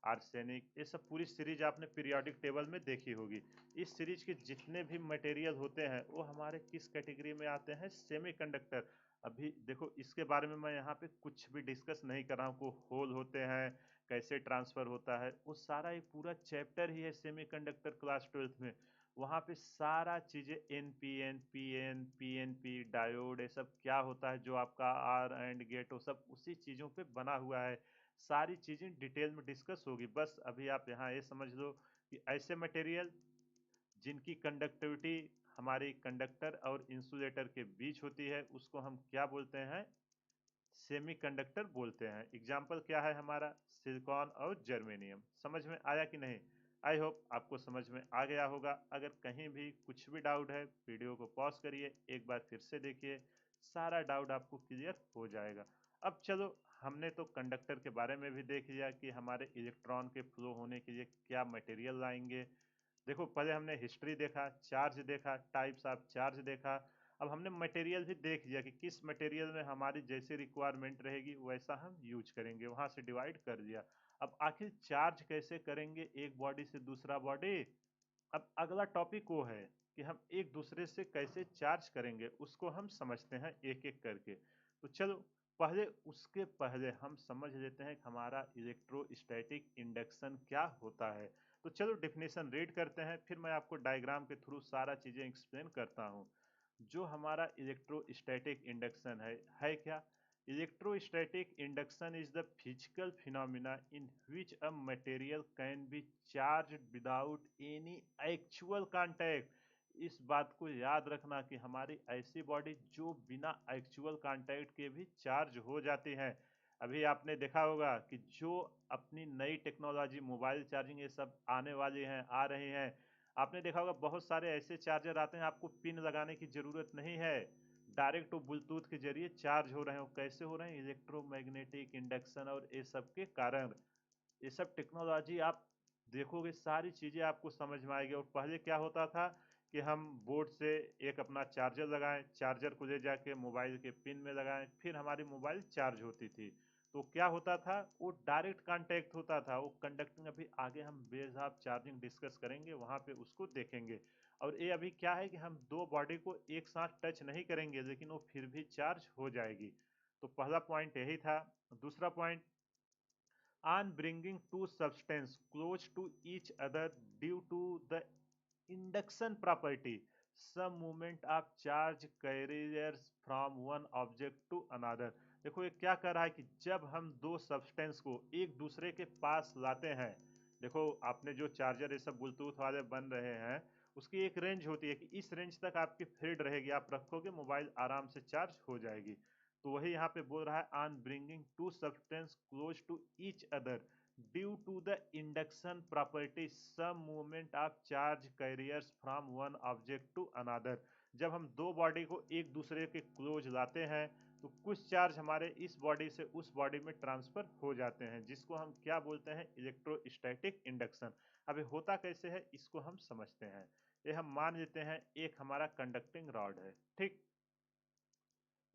आर्सेनिक, ये सब पूरी सीरीज आपने पीरियोडिक टेबल में देखी होगी। इस सीरीज के जितने भी मटेरियल होते हैं वो हमारे किस कैटेगरी में आते हैं? सेमीकंडक्टर। अभी देखो, इसके बारे में मैं यहाँ पे कुछ भी डिस्कस नहीं कर रहा हूँ। को होल होते हैं, कैसे ट्रांसफर होता है, वो सारा एक पूरा चैप्टर ही है सेमीकंडक्टर क्लास 12th में। वहाँ पे सारा चीज़ें एनपीएन, पीएन, पीएनपी, डायोड, ये सब क्या होता है, जो आपका आर एंड गेट, वो सब उसी चीज़ों पे बना हुआ है। सारी चीज़ें डिटेल में डिस्कस होगी। बस अभी आप यहाँ ये समझ लो कि ऐसे मटेरियल जिनकी कंडक्टिविटी हमारी कंडक्टर और इंसुलेटर के बीच होती है उसको हम क्या बोलते हैं? सेमीकंडक्टर बोलते हैं। एग्जाम्पल क्या है हमारा, सिलिकॉन और जर्मेनियम। समझ में आया कि नहीं? आई होप आपको समझ में आ गया होगा। अगर कहीं भी कुछ भी डाउट है, वीडियो को पॉज करिए, एक बार फिर से देखिए, सारा डाउट आपको क्लियर हो जाएगा। अब चलो, हमने तो कंडक्टर के बारे में भी देख लिया कि हमारे इलेक्ट्रॉन के फ्लो होने के लिए क्या मटेरियल लाएंगे। देखो, पहले हमने हिस्ट्री देखा, चार्ज देखा, टाइप्स ऑफ चार्ज देखा। अब हमने मटेरियल भी देख लिया कि किस मटेरियल में हमारी जैसी रिक्वायरमेंट रहेगी वैसा हम यूज करेंगे, वहां से डिवाइड कर दिया। अब आखिर चार्ज कैसे करेंगे एक बॉडी से दूसरा बॉडी। अब अगला टॉपिक वो है कि हम एक दूसरे से कैसे चार्ज करेंगे, उसको हम समझते हैं एक एक करके। तो चलो, पहले उसके पहले हम समझ लेते हैं कि हमारा इलेक्ट्रोस्टैटिक इंडक्शन क्या होता है। तो चलो डेफिनेशन रीड करते हैं, फिर मैं आपको डायग्राम के थ्रू सारा चीज़ें एक्सप्लेन करता हूँ। जो हमारा इलेक्ट्रोस्टैटिक इंडक्शन है क्या? Electrostatic induction is the physical phenomena in which a material can be charged without any actual contact। इस बात को याद रखना कि हमारी ऐसी बॉडी जो बिना एक्चुअल कांटेक्ट के भी चार्ज हो जाती है। अभी आपने देखा होगा कि जो अपनी नई टेक्नोलॉजी मोबाइल चार्जिंग ये सब आने वाली हैं, आ रही हैं, आपने देखा होगा बहुत सारे ऐसे चार्जर आते हैं, आपको पिन लगाने की ज़रूरत नहीं है, डायरेक्ट वो ब्लूटूथ के जरिए चार्ज हो रहे हैं। वो कैसे हो रहे हैं? इलेक्ट्रोमैग्नेटिक इंडक्शन और ये सब के कारण। ये सब टेक्नोलॉजी आप देखोगे, सारी चीज़ें आपको समझ में आएगी। और पहले क्या होता था कि हम बोर्ड से एक अपना चार्जर लगाएं, चार्जर को ले जाके मोबाइल के पिन में लगाएं, फिर हमारी मोबाइल चार्ज होती थी। तो क्या होता था, वो डायरेक्ट कांटेक्ट होता था, वो कंडक्टिंग। अभी आगे हम बेज ऑफ चार्जिंग डिस्कस करेंगे, वहाँ पे उसको देखेंगे। और ये अभी क्या है कि हम दो बॉडी को एक साथ टच नहीं करेंगे, लेकिन वो फिर भी चार्ज हो जाएगी। तो पहला पॉइंट यही था। दूसरा point, on bringing two substances close to each other due to the induction property, some movement of charge carriers from one object to another। देखो ये क्या कर रहा है कि जब हम दो सब्सटेंस को एक दूसरे के पास लाते हैं, देखो आपने जो चार्जर ये सब ब्लूटूथ वाले बन रहे हैं, उसकी एक रेंज होती है कि इस रेंज तक आपकी फील्ड रहेगी, आप रखोगे मोबाइल आराम से चार्ज हो जाएगी। तो वही यहाँ पे बोल रहा है, on bringing two substance close to each other due to the induction property some movement of charge carriers from one object to another. जब हम दो बॉडी को एक दूसरे के क्लोज लाते हैं, तो कुछ चार्ज हमारे इस बॉडी से उस बॉडी में ट्रांसफर हो जाते हैं, जिसको हम क्या बोलते हैं? Electrostatic induction. अभी होता कैसे है इसको हम समझते हैं। ये हम मान लेते हैं एक हमारा कंडक्टिंग रॉड है, ठीक।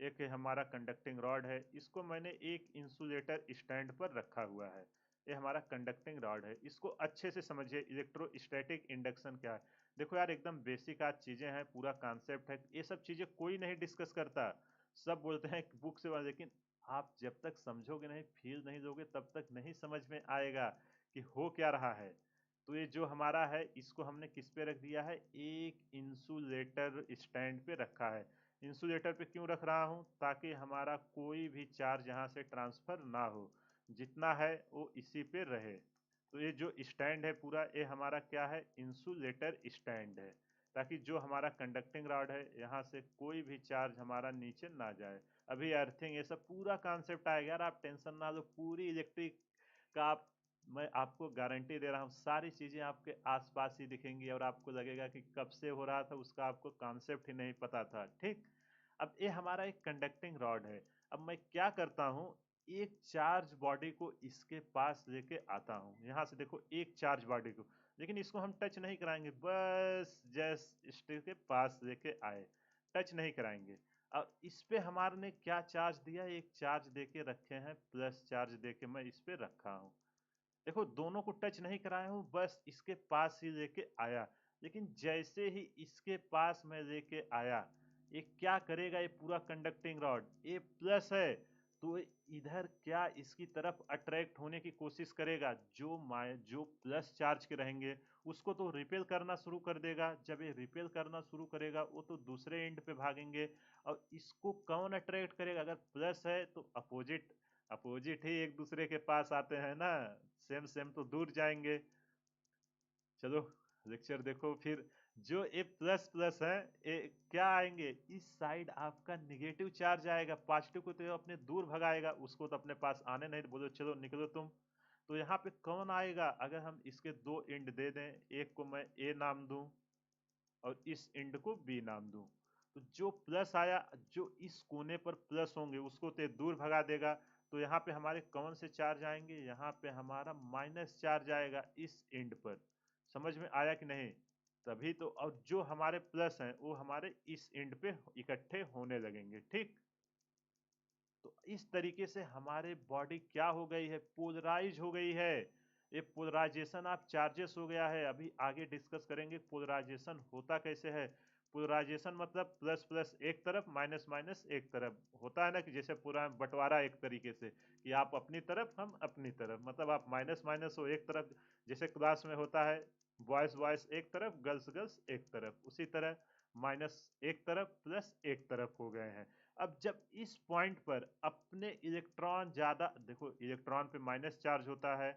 एक हमारा कंडक्टिंग रॉड है, इसको मैंने एक इंसुलेटर स्टैंड पर रखा हुआ है। ये हमारा कंडक्टिंग रॉड है, इसको अच्छे से समझिए इलेक्ट्रोस्टैटिक इंडक्शन क्या है। देखो यार, एकदम बेसिक आज चीज़ें हैं, पूरा कॉन्सेप्ट है, ये सब चीज़ें कोई नहीं डिस्कस करता। सब बोलते हैं बुक से, लेकिन आप जब तक समझोगे नहीं, फील नहीं दोगे, तब तक नहीं समझ में आएगा कि हो क्या रहा है। तो ये जो हमारा है, इसको हमने किस पे रख दिया है? एक इंसुलेटर स्टैंड पे रखा है। इंसुलेटर पे क्यों रख रहा हूँ? ताकि हमारा कोई भी चार्ज यहाँ से ट्रांसफर ना हो, जितना है वो इसी पे रहे। तो ये जो स्टैंड है पूरा, ये हमारा क्या है? इंसुलेटर स्टैंड है, ताकि जो हमारा कंडक्टिंग रॉड है, यहाँ से कोई भी चार्ज हमारा नीचे ना जाए। अभी अर्थिंग ये सब पूरा कॉन्सेप्ट आएगा यार, आप टेंशन ना लो। पूरी इलेक्ट्रिक का आप, मैं आपको गारंटी दे रहा हूँ, सारी चीज़ें आपके आसपास ही दिखेंगी और आपको लगेगा कि कब से हो रहा था, उसका आपको कॉन्सेप्ट ही नहीं पता था, ठीक। अब ये हमारा एक कंडक्टिंग रॉड है। अब मैं क्या करता हूँ, एक चार्ज बॉडी को इसके पास लेके आता हूँ, यहाँ से देखो एक चार्ज बॉडी को, लेकिन इसको हम टच नहीं कराएंगे, बस जस्ट इसके पास लेके आए, टच नहीं कराएंगे। अब इस पे हमारे ने क्या चार्ज दिया? एक चार्ज देके रखे हैं, प्लस चार्ज देके मैं इस पे रखा हूँ। देखो, दोनों को टच नहीं कराया हूँ, बस इसके पास ही लेके आया। लेकिन जैसे ही इसके पास मैं लेके आया, ये क्या करेगा? ये पूरा कंडक्टिंग रॉड, ये प्लस है, तो इधर क्या इसकी तरफ अट्रैक्ट होने की कोशिश करेगा। जो प्लस चार्ज के रहेंगे, उसको तो रिपेल करना शुरू कर देगा। जब ये रिपेल करना शुरू करेगा, वो तो दूसरे एंड पे भागेंगे। और इसको कौन अट्रैक्ट करेगा? अगर प्लस है तो अपोजिट, अपोजिट ही एक दूसरे के पास आते हैं ना, सेम सेम तो दूर जाएंगे। चलो, लेक्चर देखो फिर। जो ये प्लस प्लस है, ये क्या आएंगे, इस साइड आपका निगेटिव चार्ज आएगा, पॉजिटिव को तो ये अपने दूर भगाएगा, उसको तो अपने पास आने नहीं, बोलो चलो निकलो तुम। तो यहाँ पे कौन आएगा, अगर हम इसके दो एंड दे दें, एक को मैं ए नाम दूं और इस एंड को बी नाम दूं, तो जो प्लस आया, जो इस कोने पर प्लस होंगे उसको तो दूर भगा देगा। तो यहाँ पे हमारे कौन से चार्ज आएंगे, यहाँ पे हमारा माइनस चार्ज आएगा इस एंड पर। समझ में आया कि नहीं? तभी तो, और जो हमारे प्लस हैं वो हमारे इस एंड पे इकट्ठे होने लगेंगे, ठीक। तो इस तरीके से हमारे बॉडी क्या हो गई है, पोलराइज हो गई है। ये पोलराइजेशन ऑफ चार्जेस हो गया है। अभी आगे डिस्कस करेंगे पोलराइजेशन होता कैसे है। पोलराइजेशन मतलब प्लस प्लस एक तरफ, माइनस माइनस एक तरफ होता है ना, कि जैसे पूरा बंटवारा एक तरीके से, कि आप अपनी तरफ हम अपनी तरफ, मतलब आप माइनस माइनस हो एक तरफ, जैसे क्लास में होता है बॉयज बॉयज एक तरफ, गर्ल्स गर्ल्स एक तरफ, उसी तरह माइनस एक तरफ प्लस एक तरफ हो गए हैं। अब जब इस पॉइंट पर अपने इलेक्ट्रॉन ज्यादा, देखो इलेक्ट्रॉन पे माइनस चार्ज होता है,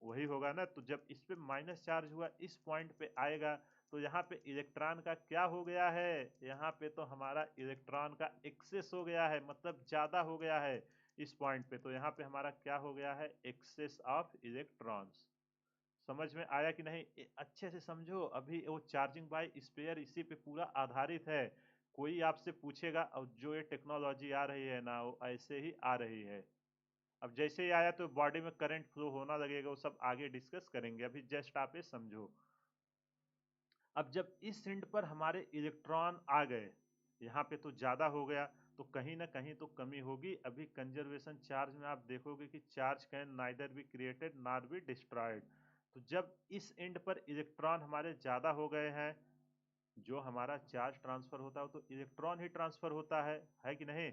वही होगा ना, तो जब इस पे माइनस चार्ज हुआ इस पॉइंट पे आएगा, तो यहाँ पे इलेक्ट्रॉन का क्या हो गया है, यहाँ पे तो हमारा इलेक्ट्रॉन का एक्सेस हो गया है, मतलब ज्यादा हो गया है इस पॉइंट पे। तो यहाँ पे हमारा क्या हो गया है, एक्सेस ऑफ इलेक्ट्रॉन्स। समझ में आया कि नहीं? अच्छे से समझो। अभी वो चार्जिंग बाय स्पेयर इसी पे पूरा आधारित है। कोई आपसे पूछेगा, और जो ये टेक्नोलॉजी आ रही है ना, वो ऐसे ही आ रही है। अब जैसे ही आया तो बॉडी में करंट फ्लो होना लगेगा, वो सब आगे डिस्कस करेंगे, अभी जस्ट आप ये समझो। अब जब इस एंड पर हमारे इलेक्ट्रॉन आ गए, यहाँ पे तो ज्यादा हो गया, तो कहीं ना कहीं तो कमी होगी। अभी कंजर्वेशन चार्ज में आप देखोगे कि charge can neither be created nor be destroyed. तो जब इस एंड पर इलेक्ट्रॉन हमारे ज्यादा हो गए हैं, जो हमारा चार्ज ट्रांसफर होता है तो इलेक्ट्रॉन ही ट्रांसफर होता है कि नहीं?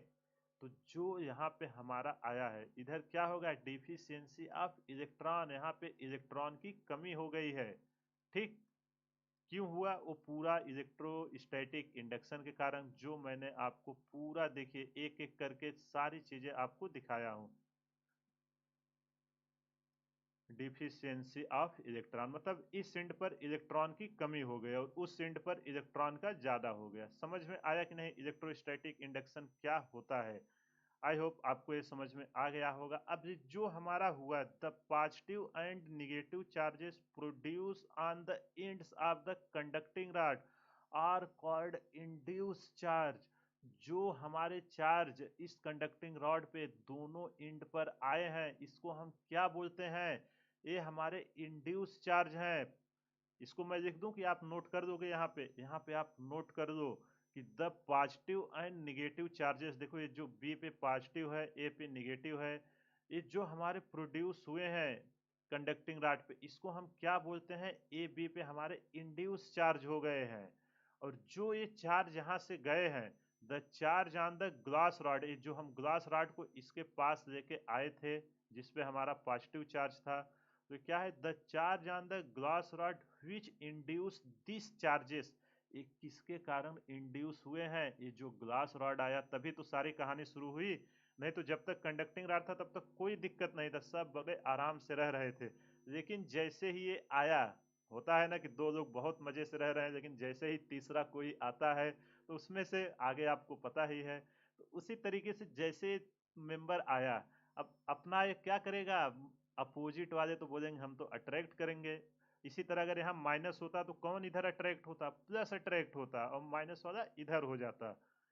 तो जो यहाँ पे हमारा आया है, इधर क्या होगा, डिफिशियंसी ऑफ इलेक्ट्रॉन, यहाँ पे इलेक्ट्रॉन की कमी हो गई है, ठीक। क्यों हुआ, वो पूरा इलेक्ट्रोस्टैटिक इंडक्शन के कारण, जो मैंने आपको पूरा देखिए एक एक करके सारी चीजें आपको दिखाया हूं। डिफिशियंसी ऑफ इलेक्ट्रॉन मतलब इस एंड पर इलेक्ट्रॉन की कमी हो गई और उस एंड पर इलेक्ट्रॉन का ज्यादा हो गया। समझ में आया कि नहीं, इलेक्ट्रोस्टैटिक इंडक्शन क्या होता है? आई होप आपको ये समझ में आ गया होगा। अब ये जो हमारा हुआ, the positive and negative charges produce on the ends of the conducting rod are called induce charge. जो हमारे चार्ज इस कंडक्टिंग रॉड पे दोनों एंड पर आए हैं, इसको हम क्या बोलते हैं, ये हमारे इंड्यूस चार्ज हैं। इसको मैं लिख दूं कि आप नोट कर दोगे, यहाँ पे आप नोट कर दो कि the positive and negative charges, देखो ये जो बी पे पॉजिटिव है, ए पे निगेटिव है, ये जो हमारे प्रोड्यूस हुए हैं कंडक्टिंग रॉड पे, इसको हम क्या बोलते हैं, ए बी पे हमारे इंड्यूस चार्ज हो गए हैं। और जो ये चार्ज यहाँ से गए हैं, the charge on the glass rod, जो हम ग्लास रॉड को इसके पास लेके आए थे जिसपे हमारा पॉजिटिव चार्ज था, तो क्या है, the charge on the glass rod which induce this charges, ये किसके कारण इंड्यूस हुए हैं, ये जो ग्लास रॉड आया तभी तो सारी कहानी शुरू हुई। नहीं तो जब तक कंडक्टिंग रॉड था तब तक कोई दिक्कत नहीं था, सब बड़े आराम से रह रहे थे। लेकिन जैसे ही ये आया, होता है ना कि दो लोग बहुत मजे से रह रहे हैं, लेकिन जैसे ही तीसरा कोई आता है तो उसमें से आगे आपको पता ही है। तो उसी तरीके से जैसे मेंबर आया, अब अपना ये क्या करेगा, अपोजिट वाले तो बोलेंगे हम तो अट्रैक्ट करेंगे। इसी तरह अगर यहाँ माइनस होता तो कौन इधर अट्रैक्ट होता, प्लस अट्रैक्ट होता, और माइनस वाला इधर हो जाता।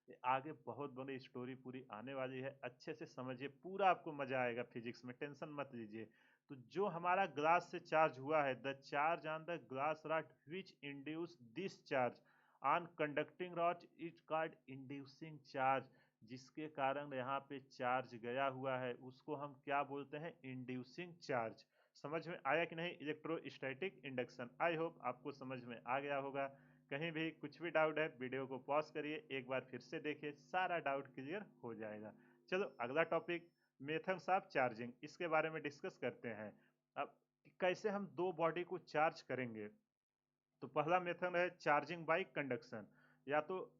ये आगे बहुत बड़ी स्टोरी पूरी आने वाली है, अच्छे से समझिए, पूरा आपको मजा आएगा फिजिक्स में, टेंशन मत लीजिए। तो जो हमारा ग्लास से चार्ज हुआ है, the charge on the glass rod which induce this charge on conducting rod is called inducing charge. जिसके कारण यहाँ पे चार्ज गया हुआ है उसको हम क्या बोलते हैं, इंड्यूसिंग चार्ज। समझ में आया कि नहीं, इलेक्ट्रोस्टैटिक इंडक्शन। आई होप आपको समझ में आ गया होगा। कहीं भी कुछ भी डाउट है वीडियो को पॉज करिए, एक बार फिर से देखिए, सारा डाउट क्लियर हो जाएगा। चलो अगला टॉपिक, मेथड्स ऑफ चार्जिंग, इसके बारे में डिस्कस करते हैं। अब कैसे हम दो बॉडी को चार्ज करेंगे। तो पहला मेथड है चार्जिंग बाय कंडक्शन, या तो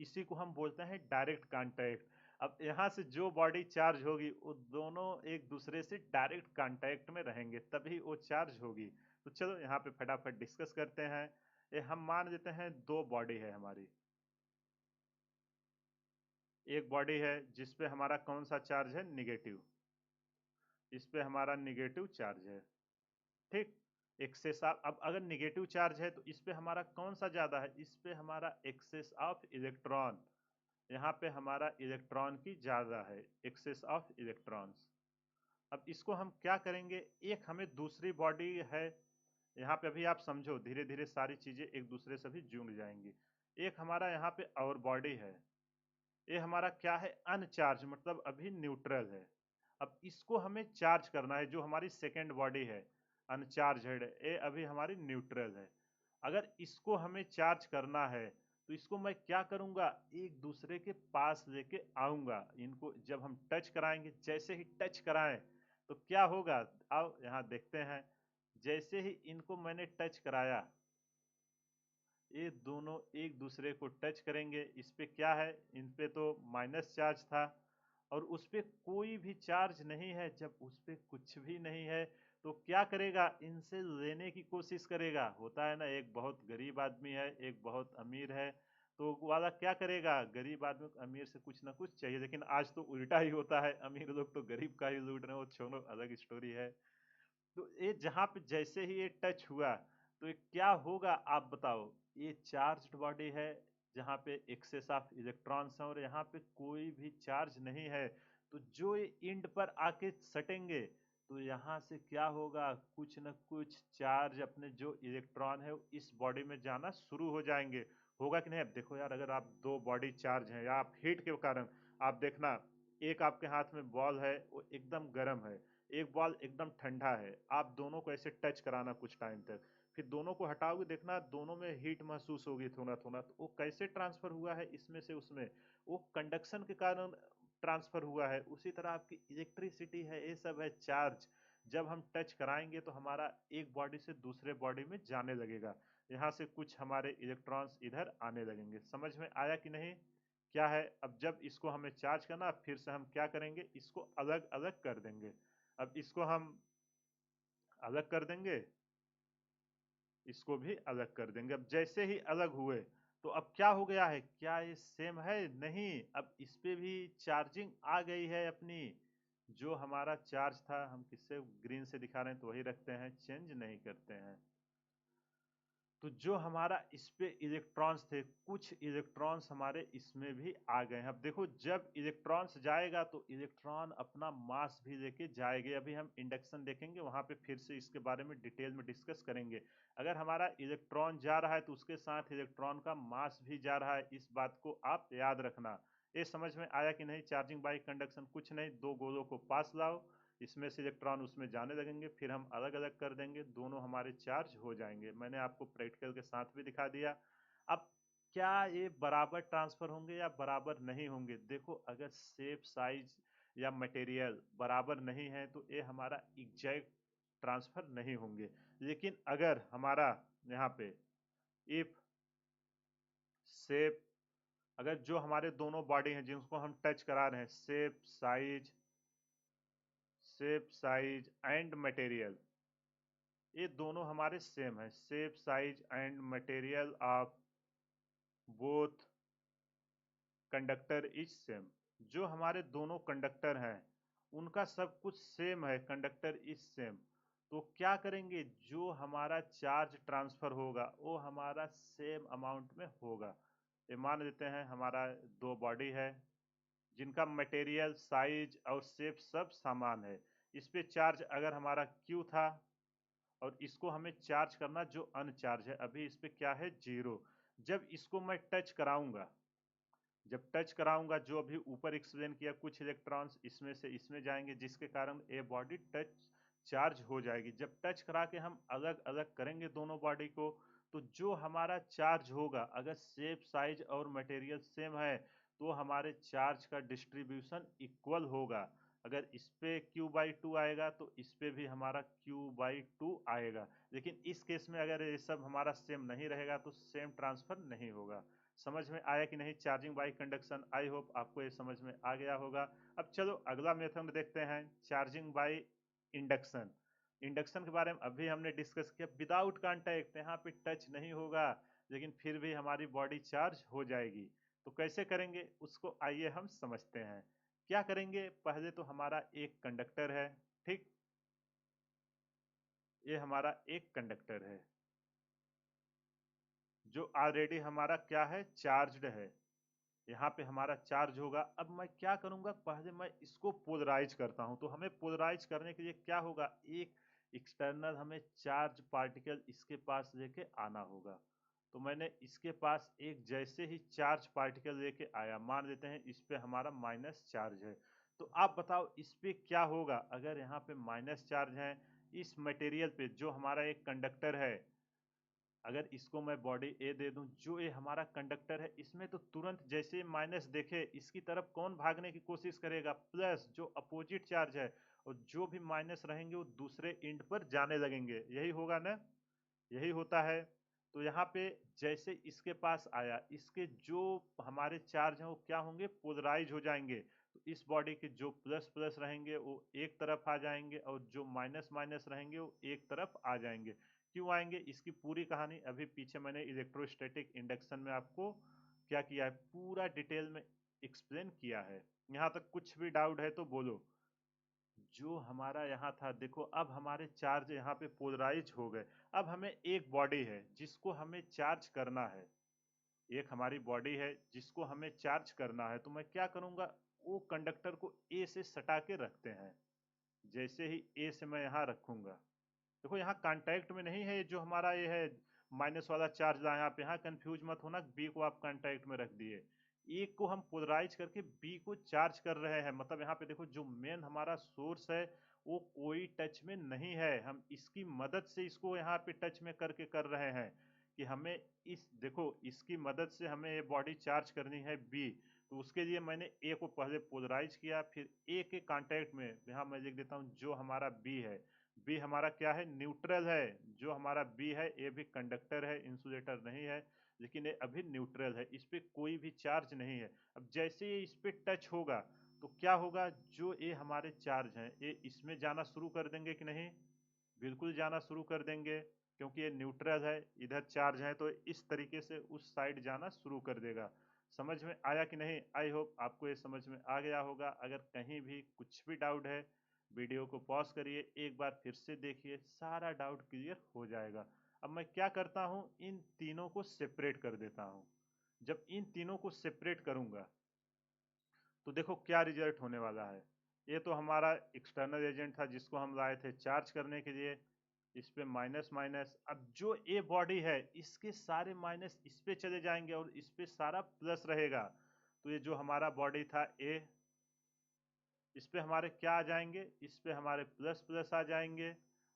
इसी को हम बोलते हैं डायरेक्ट कांटेक्ट। अब यहाँ से जो बॉडी चार्ज होगी वो दोनों एक दूसरे से डायरेक्ट कांटेक्ट में रहेंगे, तभी वो चार्ज होगी। तो चलो यहाँ पे फटाफट डिस्कस करते हैं। ये हम मान लेते हैं दो बॉडी है हमारी। एक बॉडी है जिस पे हमारा कौन सा चार्ज है, निगेटिव, इस पे हमारा निगेटिव चार्ज है, ठीक। एक्सेस ऑफ, अब अगर निगेटिव चार्ज है तो इस पे हमारा कौन सा ज्यादा है, इस पे हमारा एक्सेस ऑफ इलेक्ट्रॉन, यहाँ पे हमारा इलेक्ट्रॉन की ज्यादा है, एक्सेस ऑफ इलेक्ट्रॉन्स। अब इसको हम क्या करेंगे, एक हमें दूसरी बॉडी है, यहाँ पे अभी आप समझो धीरे धीरे सारी चीजें एक दूसरे से भी जुड़ जाएंगी। एक हमारा यहाँ पे और बॉडी है, ये हमारा क्या है, अनचार्ज, मतलब अभी न्यूट्रल है। अब इसको हमें चार्ज करना है, जो हमारी सेकेंड बॉडी है अनचार्ज है, ये अभी हमारी न्यूट्रल है। अगर इसको हमें चार्ज करना है तो इसको मैं क्या करूंगा, एक दूसरे के पास लेके आऊंगा। इनको जब हम टच कराएंगे, जैसे ही टच कराएं तो क्या होगा, आओ यहाँ देखते हैं। जैसे ही इनको मैंने टच कराया, ये दोनों एक दूसरे को टच करेंगे। इस पे क्या है, इन पे तो माइनस चार्ज था और उस पे कोई भी चार्ज नहीं है। जब उस पे कुछ भी नहीं है तो क्या करेगा, इनसे लेने की कोशिश करेगा। होता है ना, एक बहुत गरीब आदमी है, एक बहुत अमीर है, तो वाला क्या करेगा, गरीब आदमी को अमीर से कुछ ना कुछ चाहिए। लेकिन आज तो उल्टा ही होता है, अमीर लोग तो गरीब का ही लूट रहे हैं, वो छोड़ो, अलग स्टोरी है। तो ये जहाँ पे जैसे ही ये टच हुआ तो ये क्या होगा आप बताओ, ये चार्ज्ड बॉडी है जहाँ पे एक्सेस ऑफ इलेक्ट्रॉन्स हैं और यहाँ पे कोई भी चार्ज नहीं है। तो जो ये इंड पर आके सटेंगे तो यहाँ से क्या होगा, कुछ न कुछ चार्ज अपने जो इलेक्ट्रॉन है इस बॉडी में जाना शुरू हो जाएंगे। होगा कि नहीं, अब देखो यार, अगर आप दो बॉडी चार्ज हैं या आप हीट के कारण, आप देखना, एक आपके हाथ में बॉल है वो एकदम गर्म है, एक बॉल एकदम ठंडा है, आप दोनों को ऐसे टच कराना कुछ टाइम तक, फिर दोनों को हटाओगे, देखना दोनों में हीट महसूस होगी थोड़ा थोड़ा। तो वो कैसे ट्रांसफर हुआ है इसमें से उसमें, वो कंडक्शन के कारण ट्रांसफर हुआ है। उसी तरह आपकी इलेक्ट्रिसिटी है, ये सब है चार्ज। जब हम टच कराएंगे तो हमारा एक बॉडी से दूसरे बॉडी में जाने लगेगा, यहाँ से कुछ हमारे इलेक्ट्रॉन्स इधर आने लगेंगे। समझ में आया कि नहीं, क्या है। अब जब इसको हमें चार्ज करना, फिर से हम क्या करेंगे, इसको अलग अलग कर देंगे। अब इसको हम अलग कर देंगे, इसको भी अलग कर देंगे। अब जैसे ही अलग हुए तो अब क्या हो गया है, क्या ये सेम है, नहीं, अब इस पे भी चार्जिंग आ गई है अपनी। जो हमारा चार्ज था, हम किससे ग्रीन से दिखा रहे हैं तो वही रखते हैं, चेंज नहीं करते हैं। तो जो हमारा इस पे इलेक्ट्रॉन्स थे, कुछ इलेक्ट्रॉन्स हमारे इसमें भी आ गए हैं। अब देखो, जब इलेक्ट्रॉन्स जाएगा तो इलेक्ट्रॉन अपना मास भी लेके जाएंगे। अभी हम इंडक्शन देखेंगे, वहां पे फिर से इसके बारे में डिटेल में डिस्कस करेंगे। अगर हमारा इलेक्ट्रॉन जा रहा है तो उसके साथ इलेक्ट्रॉन का मास भी जा रहा है, इस बात को आप याद रखना। ये समझ में आया कि नहीं, चार्जिंग बाई कंडक्शन कुछ नहीं, दो गोलों को पास लाओ, इसमें से इलेक्ट्रॉन उसमें जाने लगेंगे, फिर हम अलग अलग कर देंगे, दोनों हमारे चार्ज हो जाएंगे। मैंने आपको प्रैक्टिकल के साथ भी दिखा दिया। अब क्या ये बराबर ट्रांसफर होंगे या बराबर नहीं होंगे, देखो, अगर शेप साइज या मटेरियल बराबर नहीं है तो ये हमारा एग्जैक्ट ट्रांसफर नहीं होंगे। लेकिन अगर हमारा यहाँ पे इफ शेप, अगर जो हमारे दोनों बॉडी हैं जिनको हम टच करा रहे हैं, शेप साइज एंड मटेरियल, ये दोनों हमारे सेम है, shape size and material of both conductor is same. जो हमारे दोनों कंडक्टर हैं उनका सब कुछ सेम है, कंडक्टर इज सेम। तो क्या करेंगे, जो हमारा चार्ज ट्रांसफर होगा वो हमारा सेम अमाउंट में होगा। ये मान लेते हैं हमारा दो बॉडी है जिनका मटेरियल, साइज और शेप सब समान है। इस पे चार्ज अगर हमारा Q था और इसको हमें चार्ज करना जो अनचार्ज है, अभी इस पे क्या है, जीरो। जब इसको मैं टच कराऊंगा, जब टच कराऊंगा, जो अभी ऊपर एक्सप्लेन किया, कुछ इलेक्ट्रॉन्स इसमें से इसमें जाएंगे जिसके कारण ये बॉडी टच चार्ज हो जाएगी। जब टच करा के हम अलग अलग करेंगे दोनों बॉडी को, तो जो हमारा चार्ज होगा, अगर शेप साइज और मटेरियल सेम है तो हमारे चार्ज का डिस्ट्रीब्यूशन इक्वल होगा। अगर इस पे Q/2 आएगा तो इस पे भी हमारा Q/2 आएगा। लेकिन इस केस में अगर ये सब हमारा सेम नहीं रहेगा तो सेम ट्रांसफर नहीं होगा। समझ में आया कि नहीं, charging by conduction, I hope आपको ये समझ में आ गया होगा। अब चलो अगला मेथड देखते हैं, चार्जिंग बाई इंडक्शन। इंडक्शन के बारे में अभी हमने डिस्कस किया, विदाउट कांटेक्ट, यहाँ पे टच नहीं होगा लेकिन फिर भी हमारी बॉडी चार्ज हो जाएगी। तो कैसे करेंगे उसको आइए हम समझते हैं। क्या करेंगे, पहले तो हमारा एक कंडक्टर है, ठीक, ये हमारा एक कंडक्टर है जो ऑलरेडी हमारा क्या है, चार्ज्ड है। यहाँ पे हमारा चार्ज होगा। अब मैं क्या करूंगा, पहले मैं इसको पोलराइज करता हूं। तो हमें पोलराइज करने के लिए क्या होगा, एक एक्सटर्नल हमें चार्ज पार्टिकल इसके पास लेके आना होगा। तो मैंने इसके पास एक जैसे ही चार्ज पार्टिकल लेके आया, मान लेते हैं इस पे हमारा माइनस चार्ज है। तो आप बताओ इस पे क्या होगा, अगर यहाँ पे माइनस चार्ज है इस मटेरियल पे जो हमारा एक कंडक्टर है, अगर इसको मैं बॉडी ए दे दूं, जो ये हमारा कंडक्टर है, इसमें तो तुरंत जैसे माइनस देखे इसकी तरफ कौन भागने की कोशिश करेगा, प्लस जो अपोजिट चार्ज है, और जो भी माइनस रहेंगे वो दूसरे एंड पर जाने लगेंगे। यही होगा ना, यही होता है। तो यहाँ पे जैसे इसके पास आया, इसके जो हमारे चार्ज हैं वो क्या होंगे, पोलराइज हो जाएंगे। तो इस बॉडी के जो प्लस प्लस रहेंगे वो एक तरफ आ जाएंगे और जो माइनस माइनस रहेंगे वो एक तरफ आ जाएंगे। क्यों आएंगे, इसकी पूरी कहानी अभी पीछे मैंने इलेक्ट्रोस्टैटिक इंडक्शन में आपको क्या किया है, पूरा डिटेल में एक्सप्लेन किया है। यहाँ तक कुछ भी डाउट है तो बोलो। जो हमारा यहाँ था, देखो अब हमारे चार्ज यहाँ पे पोलराइज हो गए। अब हमें एक बॉडी है जिसको हमें चार्ज करना है, एक हमारी बॉडी है जिसको हमें चार्ज करना है। तो मैं क्या करूंगा, वो कंडक्टर को ए से सटा के रखते हैं। जैसे ही ए से मैं यहाँ रखूंगा, देखो यहाँ कांटेक्ट में नहीं है जो हमारा ये है माइनस वाला चार्ज ला, यहाँ पे, यहाँ कंफ्यूज मत होना, बी को आप कांटेक्ट में रख दिए। ए को हम पोलराइज करके बी को चार्ज कर रहे हैं। मतलब यहाँ पे देखो जो मेन हमारा सोर्स है वो कोई टच में नहीं है, हम इसकी मदद से इसको यहाँ पे टच में करके कर रहे हैं कि हमें इस, देखो इसकी मदद से हमें ये बॉडी चार्ज करनी है बी। तो उसके लिए मैंने ए को पहले पोलराइज किया, फिर ए के कांटेक्ट में यहाँ मैं लिख देता हूँ जो हमारा बी है, बी हमारा क्या है, न्यूट्रल है। जो हमारा बी है ये भी कंडक्टर है, इंसुलेटर नहीं है, लेकिन ये अभी न्यूट्रल है, इस पे कोई भी चार्ज नहीं है। अब जैसे ये इस पे टच होगा तो क्या होगा, जो ये हमारे चार्ज हैं ये इसमें जाना शुरू कर देंगे कि नहीं, बिल्कुल जाना शुरू कर देंगे, क्योंकि ये न्यूट्रल है, इधर चार्ज है, तो इस तरीके से उस साइड जाना शुरू कर देगा। समझ में आया कि नहीं, आई होप आपको ये समझ में आ गया होगा। अगर कहीं भी कुछ भी डाउट है, वीडियो को पॉज करिए, एक बार फिर से देखिए, सारा डाउट क्लियर हो जाएगा। अब मैं क्या करता हूँ, इन तीनों को सेपरेट कर देता हूँ। जब इन तीनों को सेपरेट करूंगा तो देखो क्या रिजल्ट होने वाला है। ये तो हमारा एक्सटर्नल एजेंट था जिसको हम लाए थे चार्ज करने के लिए, इस पे माइनस माइनस। अब जो ए बॉडी है इसके सारे माइनस इस पे चले जाएंगे और इस पे सारा प्लस रहेगा। तो ये जो हमारा बॉडी था ए, इस पे हमारे क्या आ जाएंगे, इस पे हमारे प्लस प्लस आ जाएंगे,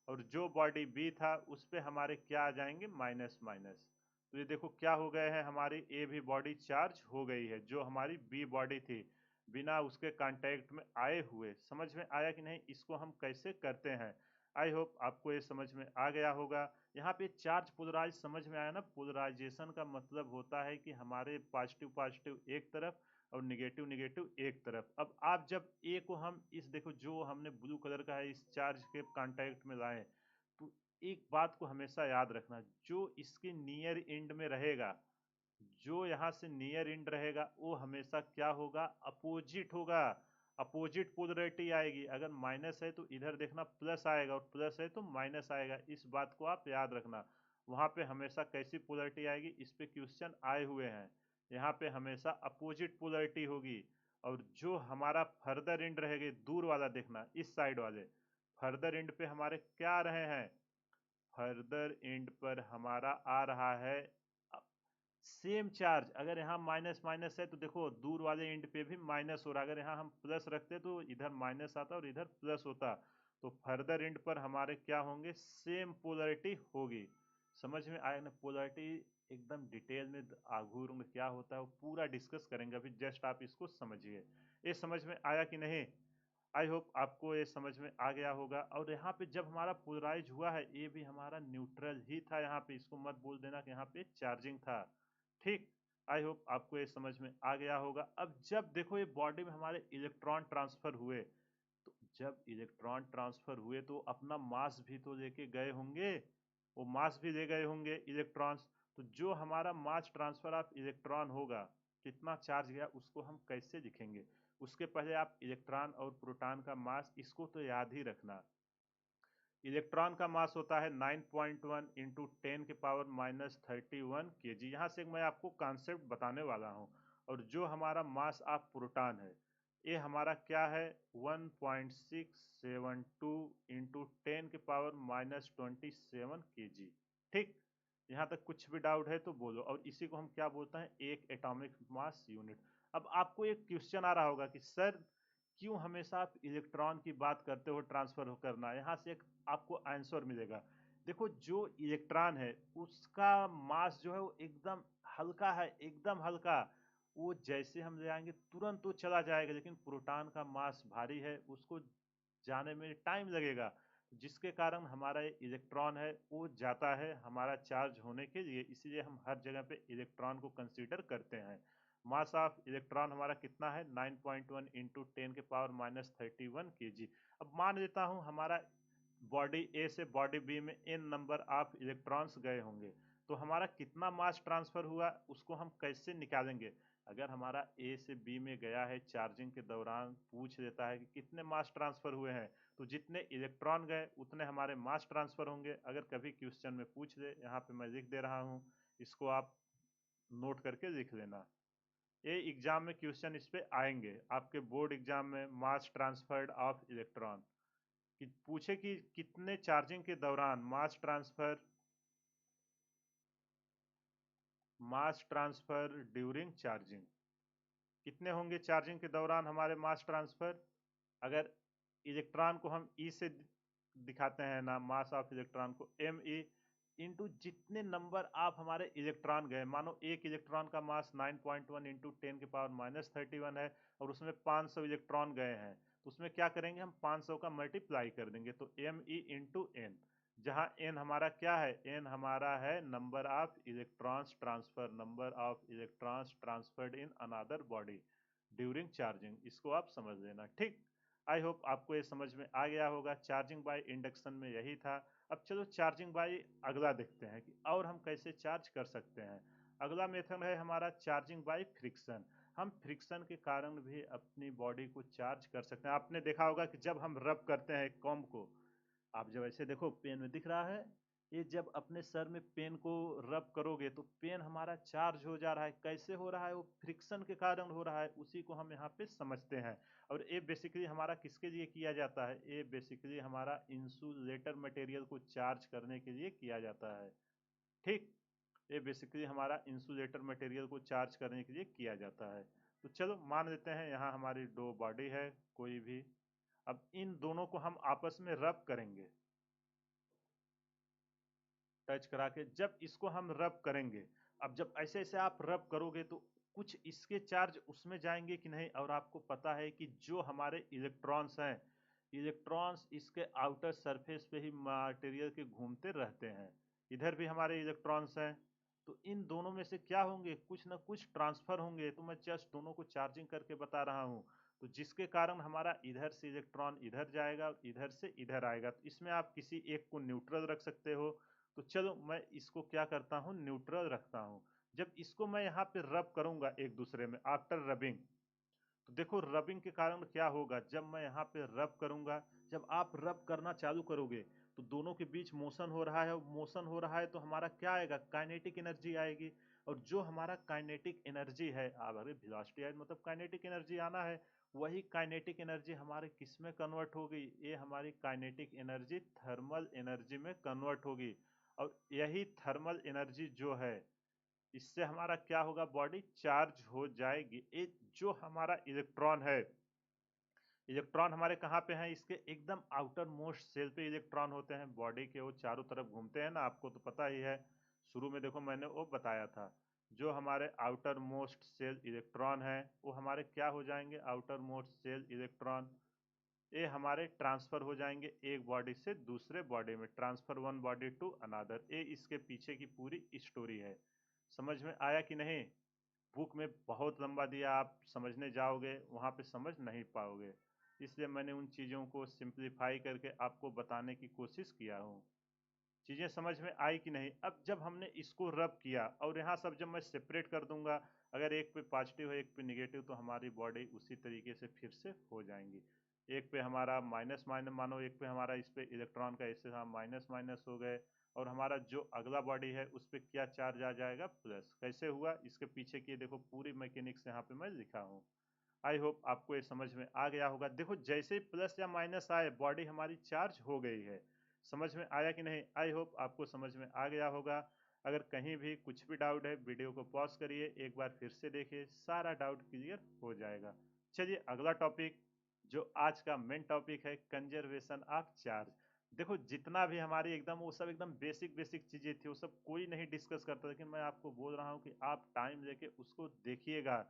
और जो बॉडी बी था उस पे हमारे क्या आ जाएंगे, माइनस माइनस। तो ये देखो क्या हो गए हैं, हमारी ए भी बॉडी चार्ज हो गई है, जो हमारी बी बॉडी थी बिना उसके कांटेक्ट में आए हुए। समझ में आया कि नहीं, इसको हम कैसे करते हैं। आई होप आपको ये समझ में आ गया होगा। यहाँ पे चार्ज पोलराइज समझ में आया ना, पोलराइजेशन का मतलब होता है कि हमारे पॉजिटिव पॉजिटिव एक तरफ और निगेटिव निगेटिव एक तरफ। अब आप जब ए को हम इस, देखो जो हमने ब्लू कलर का है इस चार्ज के कांटेक्ट में लाए, तो एक बात को हमेशा याद रखना, जो इसके नियर एंड में रहेगा, जो यहाँ से नियर एंड रहेगा वो हमेशा क्या होगा, अपोजिट होगा। अपोजिट पोलरिटी आएगी, अगर माइनस है तो इधर देखना प्लस आएगा, और प्लस है तो माइनस आएगा, इस बात को आप याद रखना। वहां पे हमेशा कैसी पोलरिटी आएगी, इस पे क्वेश्चन आए हुए हैं। यहाँ पे हमेशा अपोजिट पोलरिटी होगी। और जो हमारा फर्दर एंड रहेगा, दूर वाला देखना, इस साइड वाले फर्दर एंड पे हमारे क्या आ रहे हैं, फर्दर एंड पर हमारा आ रहा है सेम चार्ज। अगर यहाँ माइनस माइनस है तो देखो दूर वाले एंड पे भी माइनस हो रहा है, अगर यहाँ हम प्लस रखते तो इधर माइनस आता और इधर प्लस होता। तो फर्दर एंड पर हमारे क्या होंगे, सेम पोलरिटी होगी। समझ में आया ना, पोलरिटी एकदम डिटेल में आघूर में क्या होता है वो पूरा डिस्कस करेंगे, अभी जस्ट आप इसको समझिए। ये समझ में आया कि नहीं, आई होप आपको ये समझ में आ गया होगा। और यहाँ पे जब हमारा पोलराइज हुआ है, ये भी हमारा न्यूट्रल ही था, यहाँ पे इसको मत बोल देना कि यहाँ पे चार्जिंग था, ठीक। आई होप आपको ये समझ में आ गया होगा। अब जब देखो ये बॉडी में हमारे इलेक्ट्रॉन ट्रांसफर हुए, तो जब इलेक्ट्रॉन ट्रांसफर हुए तो अपना मास भी तो लेके गए होंगे, वो मास भी ले गए होंगे इलेक्ट्रॉन्स। तो जो हमारा मास ट्रांसफर ऑफ इलेक्ट्रॉन होगा, कितना चार्ज गया, उसको हम कैसे लिखेंगे? उसके पहले आप इलेक्ट्रॉन और प्रोटॉन का मास, इसको तो याद ही रखना। इलेक्ट्रॉन का मास होता है 9.1 इंटू 10⁻31 kg। यहाँ से मैं आपको कॉन्सेप्ट बताने वाला हूँ। और जो हमारा मास ऑफ प्रोटॉन है, ये हमारा क्या है, 1.672 इंटू 10⁻27 kg। ठीक, यहाँ तक कुछ भी डाउट है तो बोलो। और इसी को हम क्या बोलते हैं, एक एटॉमिक मास यूनिट। अब आपको एक क्वेश्चन आ रहा होगा कि सर क्यों हमेशा आप इलेक्ट्रॉन की बात करते हो ट्रांसफर हो करना, यहाँ से एक आपको आंसर मिलेगा। देखो, जो इलेक्ट्रॉन है उसका मास जो है वो एकदम हल्का है, एकदम हल्का। वो जैसे हम ले आएंगे तुरंत वो चला जाएगा, लेकिन प्रोटॉन का मास भारी है, उसको जाने में टाइम लगेगा, जिसके कारण हमारा इलेक्ट्रॉन है वो जाता है हमारा चार्ज होने के लिए। इसीलिए हम हर जगह पे इलेक्ट्रॉन को कंसीडर करते हैं। मास ऑफ इलेक्ट्रॉन हमारा कितना है, 9.1 इंटू 10⁻31 kg। अब मान लेता हूँ हमारा बॉडी ए से बॉडी बी में n नंबर ऑफ इलेक्ट्रॉन्स गए होंगे, तो हमारा कितना मास ट्रांसफर हुआ उसको हम कैसे निकालेंगे? अगर हमारा ए से बी में गया है, चार्जिंग के दौरान पूछ लेता है कि कितने मास ट्रांसफर हुए हैं, तो जितने इलेक्ट्रॉन गए उतने हमारे मास ट्रांसफर होंगे। अगर कभी क्वेश्चन में पूछ ले, यहाँ पे मैं लिख दे रहा हूँ, इसको आप नोट करके लिख लेना। ये एग्जाम में क्वेश्चन इस पे आएंगे आपके बोर्ड एग्जाम में, मास ट्रांसफर्ड ऑफ इलेक्ट्रॉन, कि पूछे कि कितने चार्जिंग के दौरान मास ट्रांसफर ड्यूरिंग चार्जिंग, कितने होंगे चार्जिंग के दौरान हमारे मास ट्रांसफर? अगर इलेक्ट्रॉन को हम ई से दिखाते हैं ना, मास ऑफ इलेक्ट्रॉन को एम ई इंटू जितने नंबर आप हमारे इलेक्ट्रॉन गए, मानो एक इलेक्ट्रॉन का मास 9.1 इंटू 10⁻31 है और उसमें 500 इलेक्ट्रॉन गए हैं, तो उसमें क्या करेंगे, हम 500 का मल्टीप्लाई कर देंगे, तो एम ई इंटू एन। जहाँ एन हमारा क्या है, एन हमारा है number of electrons transfer, number of electrons transferred in another body during charging. इसको आप समझ लेना। ठीक, आई होप आपको ये समझ में आ गया होगा। चार्जिंग बाय इंडक्शन में यही था। अब चलो चार्जिंग बाय अगला देखते हैं कि और हम कैसे चार्ज कर सकते हैं। अगला मेथड है हमारा चार्जिंग बाय फ्रिक्शन। हम फ्रिक्शन के कारण भी अपनी बॉडी को चार्ज कर सकते हैं। आपने देखा होगा कि जब हम रब करते हैं कॉम्ब को, आप जब ऐसे देखो, पेन में दिख रहा है, ये जब अपने सर में पेन को रब करोगे तो पेन हमारा चार्ज हो जा रहा है। कैसे हो रहा है, वो फ्रिक्शन के कारण हो रहा है, उसी को हम यहाँ पे समझते हैं। और ये बेसिकली हमारा किसके लिए किया जाता है, ये बेसिकली हमारा इंसुलेटर मटेरियल को चार्ज करने के लिए किया जाता है। ठीक, ये बेसिकली हमारा इंसुलेटर मटेरियल को चार्ज करने के लिए किया जाता है। तो चलो मान लेते हैं यहाँ हमारी दो बॉडी है कोई भी। अब इन दोनों को हम आपस में रब करेंगे, टच करा के जब इसको हम रब करेंगे, अब जब ऐसे ऐसे आप रब करोगे तो कुछ इसके चार्ज उसमें जाएंगे कि नहीं? और आपको पता है कि जो हमारे इलेक्ट्रॉन्स हैं, इलेक्ट्रॉन्स इसके आउटर सरफेस पे ही मटेरियल के घूमते रहते हैं। इधर भी हमारे इलेक्ट्रॉन्स हैं, तो इन दोनों में से क्या होंगे, कुछ ना कुछ ट्रांसफर होंगे। तो मैं जस्ट दोनों को चार्जिंग करके बता रहा हूँ, तो जिसके कारण हमारा इधर से इलेक्ट्रॉन इधर जाएगा और इधर से इधर आएगा। तो इसमें आप किसी एक को न्यूट्रल रख सकते हो। तो चलो मैं इसको क्या करता हूँ, न्यूट्रल रखता हूँ। जब इसको मैं यहाँ पे रब करूंगा एक दूसरे में आफ्टर रबिंग, तो देखो रबिंग के कारण क्या होगा, जब मैं यहाँ पे रब करूंगा, जब आप रब करना चालू करोगे तो दोनों के बीच मोशन हो रहा है, मोशन हो रहा है तो हमारा क्या आएगा, काइनेटिक एनर्जी आएगी। और जो हमारा काइनेटिक एनर्जी है, अब अरे वेलोसिटी है मतलब काइनेटिक एनर्जी आना है, वही काइनेटिक एनर्जी हमारे किस में कन्वर्ट होगी, ये हमारी काइनेटिक एनर्जी थर्मल एनर्जी में कन्वर्ट होगी। और यही थर्मल एनर्जी जो है, इससे हमारा क्या होगा, बॉडी चार्ज हो जाएगी। एक जो हमारा इलेक्ट्रॉन है, इलेक्ट्रॉन हमारे कहाँ पे हैं, इसके एकदम आउटर मोस्ट सेल पे इलेक्ट्रॉन होते हैं। बॉडी के वो चारों तरफ घूमते हैं ना, आपको तो पता ही है, शुरू में देखो मैंने वो बताया था। जो हमारे आउटर मोस्ट सेल इलेक्ट्रॉन है वो हमारे क्या हो जाएंगे, आउटर मोस्ट सेल इलेक्ट्रॉन, ये हमारे ट्रांसफर हो जाएंगे एक बॉडी से दूसरे बॉडी में, transfer one body to another. ये इसके पीछे की पूरी स्टोरी है। समझ में आया कि नहीं? बुक में बहुत लंबा दिया, आप समझने जाओगे वहां पे समझ नहीं पाओगे। इसलिए मैंने उन चीज़ों को सिंप्लीफाई करके आपको बताने की कोशिश किया हूँ। चीज़ें समझ में आई कि नहीं? अब जब हमने इसको रब किया और यहाँ सब जब मैं सेपरेट कर दूंगा, अगर एक पे पॉजिटिव है एक पे निगेटिव, तो हमारी बॉडी उसी तरीके से फिर से हो जाएंगी। एक पे हमारा माइनस माइनस, मानो एक पे हमारा, इस पे इलेक्ट्रॉन का ऐसे हम माइनस माइनस हो गए, और हमारा जो अगला बॉडी है उस पर क्या चार्ज आ जाएगा? प्लस। कैसे हुआ? इसके पीछे की देखो पूरी मैकेनिक्स यहाँ पे मैं लिखा हूँ। आई होप आपको ये समझ में आ गया होगा। देखो जैसे ही प्लस या माइनस आए, बॉडी हमारी चार्ज हो गई है। समझ में आया कि नहीं? आई होप आपको समझ में आ गया होगा। अगर कहीं भी कुछ भी डाउट है, वीडियो को पॉज करिए, एक बार फिर से देखिए, सारा डाउट क्लियर हो जाएगा। चलिए अगला टॉपिक, जो आज का मेन टॉपिक है, कंजर्वेशन ऑफ चार्ज। देखो जितना भी हमारी एकदम, वो सब एकदम बेसिक बेसिक चीजें थी, वो सब कोई नहीं डिस्कस करता, लेकिन मैं आपको बोल रहा हूँ कि आप टाइम लेके उसको देखिएगा,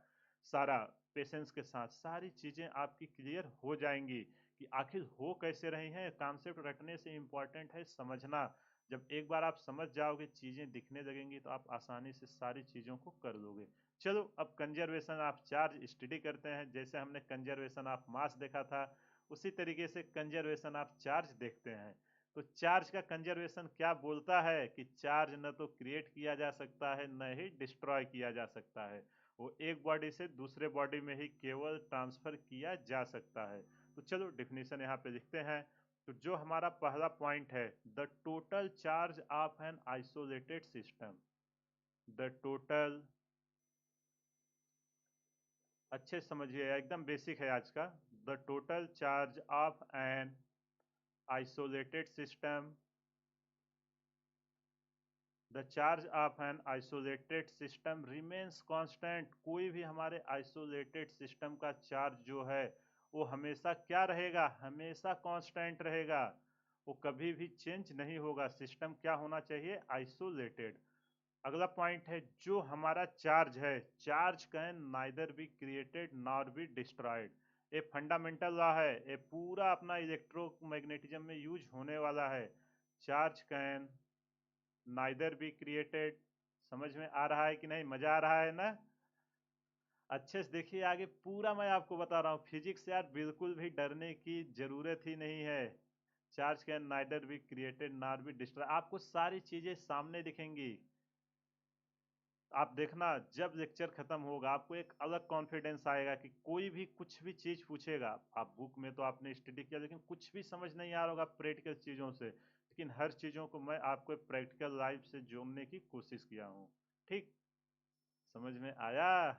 सारा पेशेंस के साथ सारी चीज़ें आपकी क्लियर हो जाएंगी कि आखिर हो कैसे रही हैं। कॉन्सेप्ट रटने से इम्पॉर्टेंट है समझना। जब एक बार आप समझ जाओगे, चीज़ें दिखने लगेंगी, तो आप आसानी से सारी चीज़ों को कर लोगे। चलो अब कंजर्वेशन ऑफ चार्ज स्टडी करते हैं। जैसे हमने कंजर्वेशन ऑफ मास देखा था, उसी तरीके से कंजर्वेशन ऑफ चार्ज देखते हैं। तो चार्ज का कंजर्वेशन क्या बोलता है कि चार्ज न तो क्रिएट किया जा सकता है, न ही डिस्ट्रॉय किया जा सकता है। वो एक बॉडी से दूसरे बॉडी में ही केवल ट्रांसफर किया जा सकता है। तो चलो डिफिनीशन यहाँ पे लिखते हैं। तो जो हमारा पहला पॉइंट है, the total charge of an isolated system, the total, अच्छे समझिए, एकदम बेसिक है आज का। The total charge of an isolated system, the charge of an isolated system remains constant. कोई भी हमारे आइसोलेटेड सिस्टम का चार्ज जो है, वो हमेशा क्या रहेगा? हमेशा कांस्टेंट रहेगा। वो कभी भी चेंज नहीं होगा। सिस्टम क्या होना चाहिए? आइसोलेटेड। अगला पॉइंट है, जो हमारा चार्ज है, charge can neither be created nor be destroyed. ये फंडामेंटल लॉ है, ये पूरा अपना इलेक्ट्रोमैग्नेटिज्म में यूज होने वाला है। Charge can neither be created. समझ में आ रहा है कि नहीं? मजा आ रहा है ना? अच्छे से देखिए, आगे पूरा मैं आपको बता रहा हूँ। फिजिक्स यार बिल्कुल भी डरने की जरूरत ही नहीं है। Charge can neither be created nor be destroy, आपको सारी चीजें सामने दिखेंगी। आप देखना, जब लेक्चर खत्म होगा, आपको एक अलग कॉन्फिडेंस आएगा कि कोई भी कुछ भी चीज पूछेगा। आप बुक में तो आपने स्टडी किया, लेकिन कुछ भी समझ नहीं आ रहा होगा प्रैक्टिकल चीजों से, लेकिन हर चीजों को मैं आपको प्रैक्टिकल लाइफ से जोड़ने की कोशिश किया हूँ। ठीक? समझ में आया?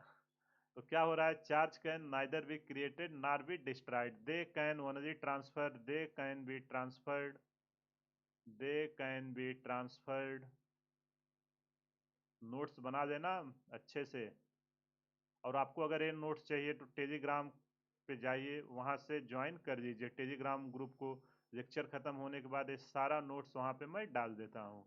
तो क्या हो रहा है? Charge can neither be created nor be destroyed, they can only transfer, they can be transferred, they can be transferred. Notes बना लेना अच्छे से। और आपको अगर ये नोट्स चाहिए तो टेलीग्राम पे जाइए, वहाँ से ज्वाइन कर लीजिए टेलीग्राम ग्रुप को। लेक्चर खत्म होने के बाद ये सारा नोट्स वहाँ पे मैं डाल देता हूँ।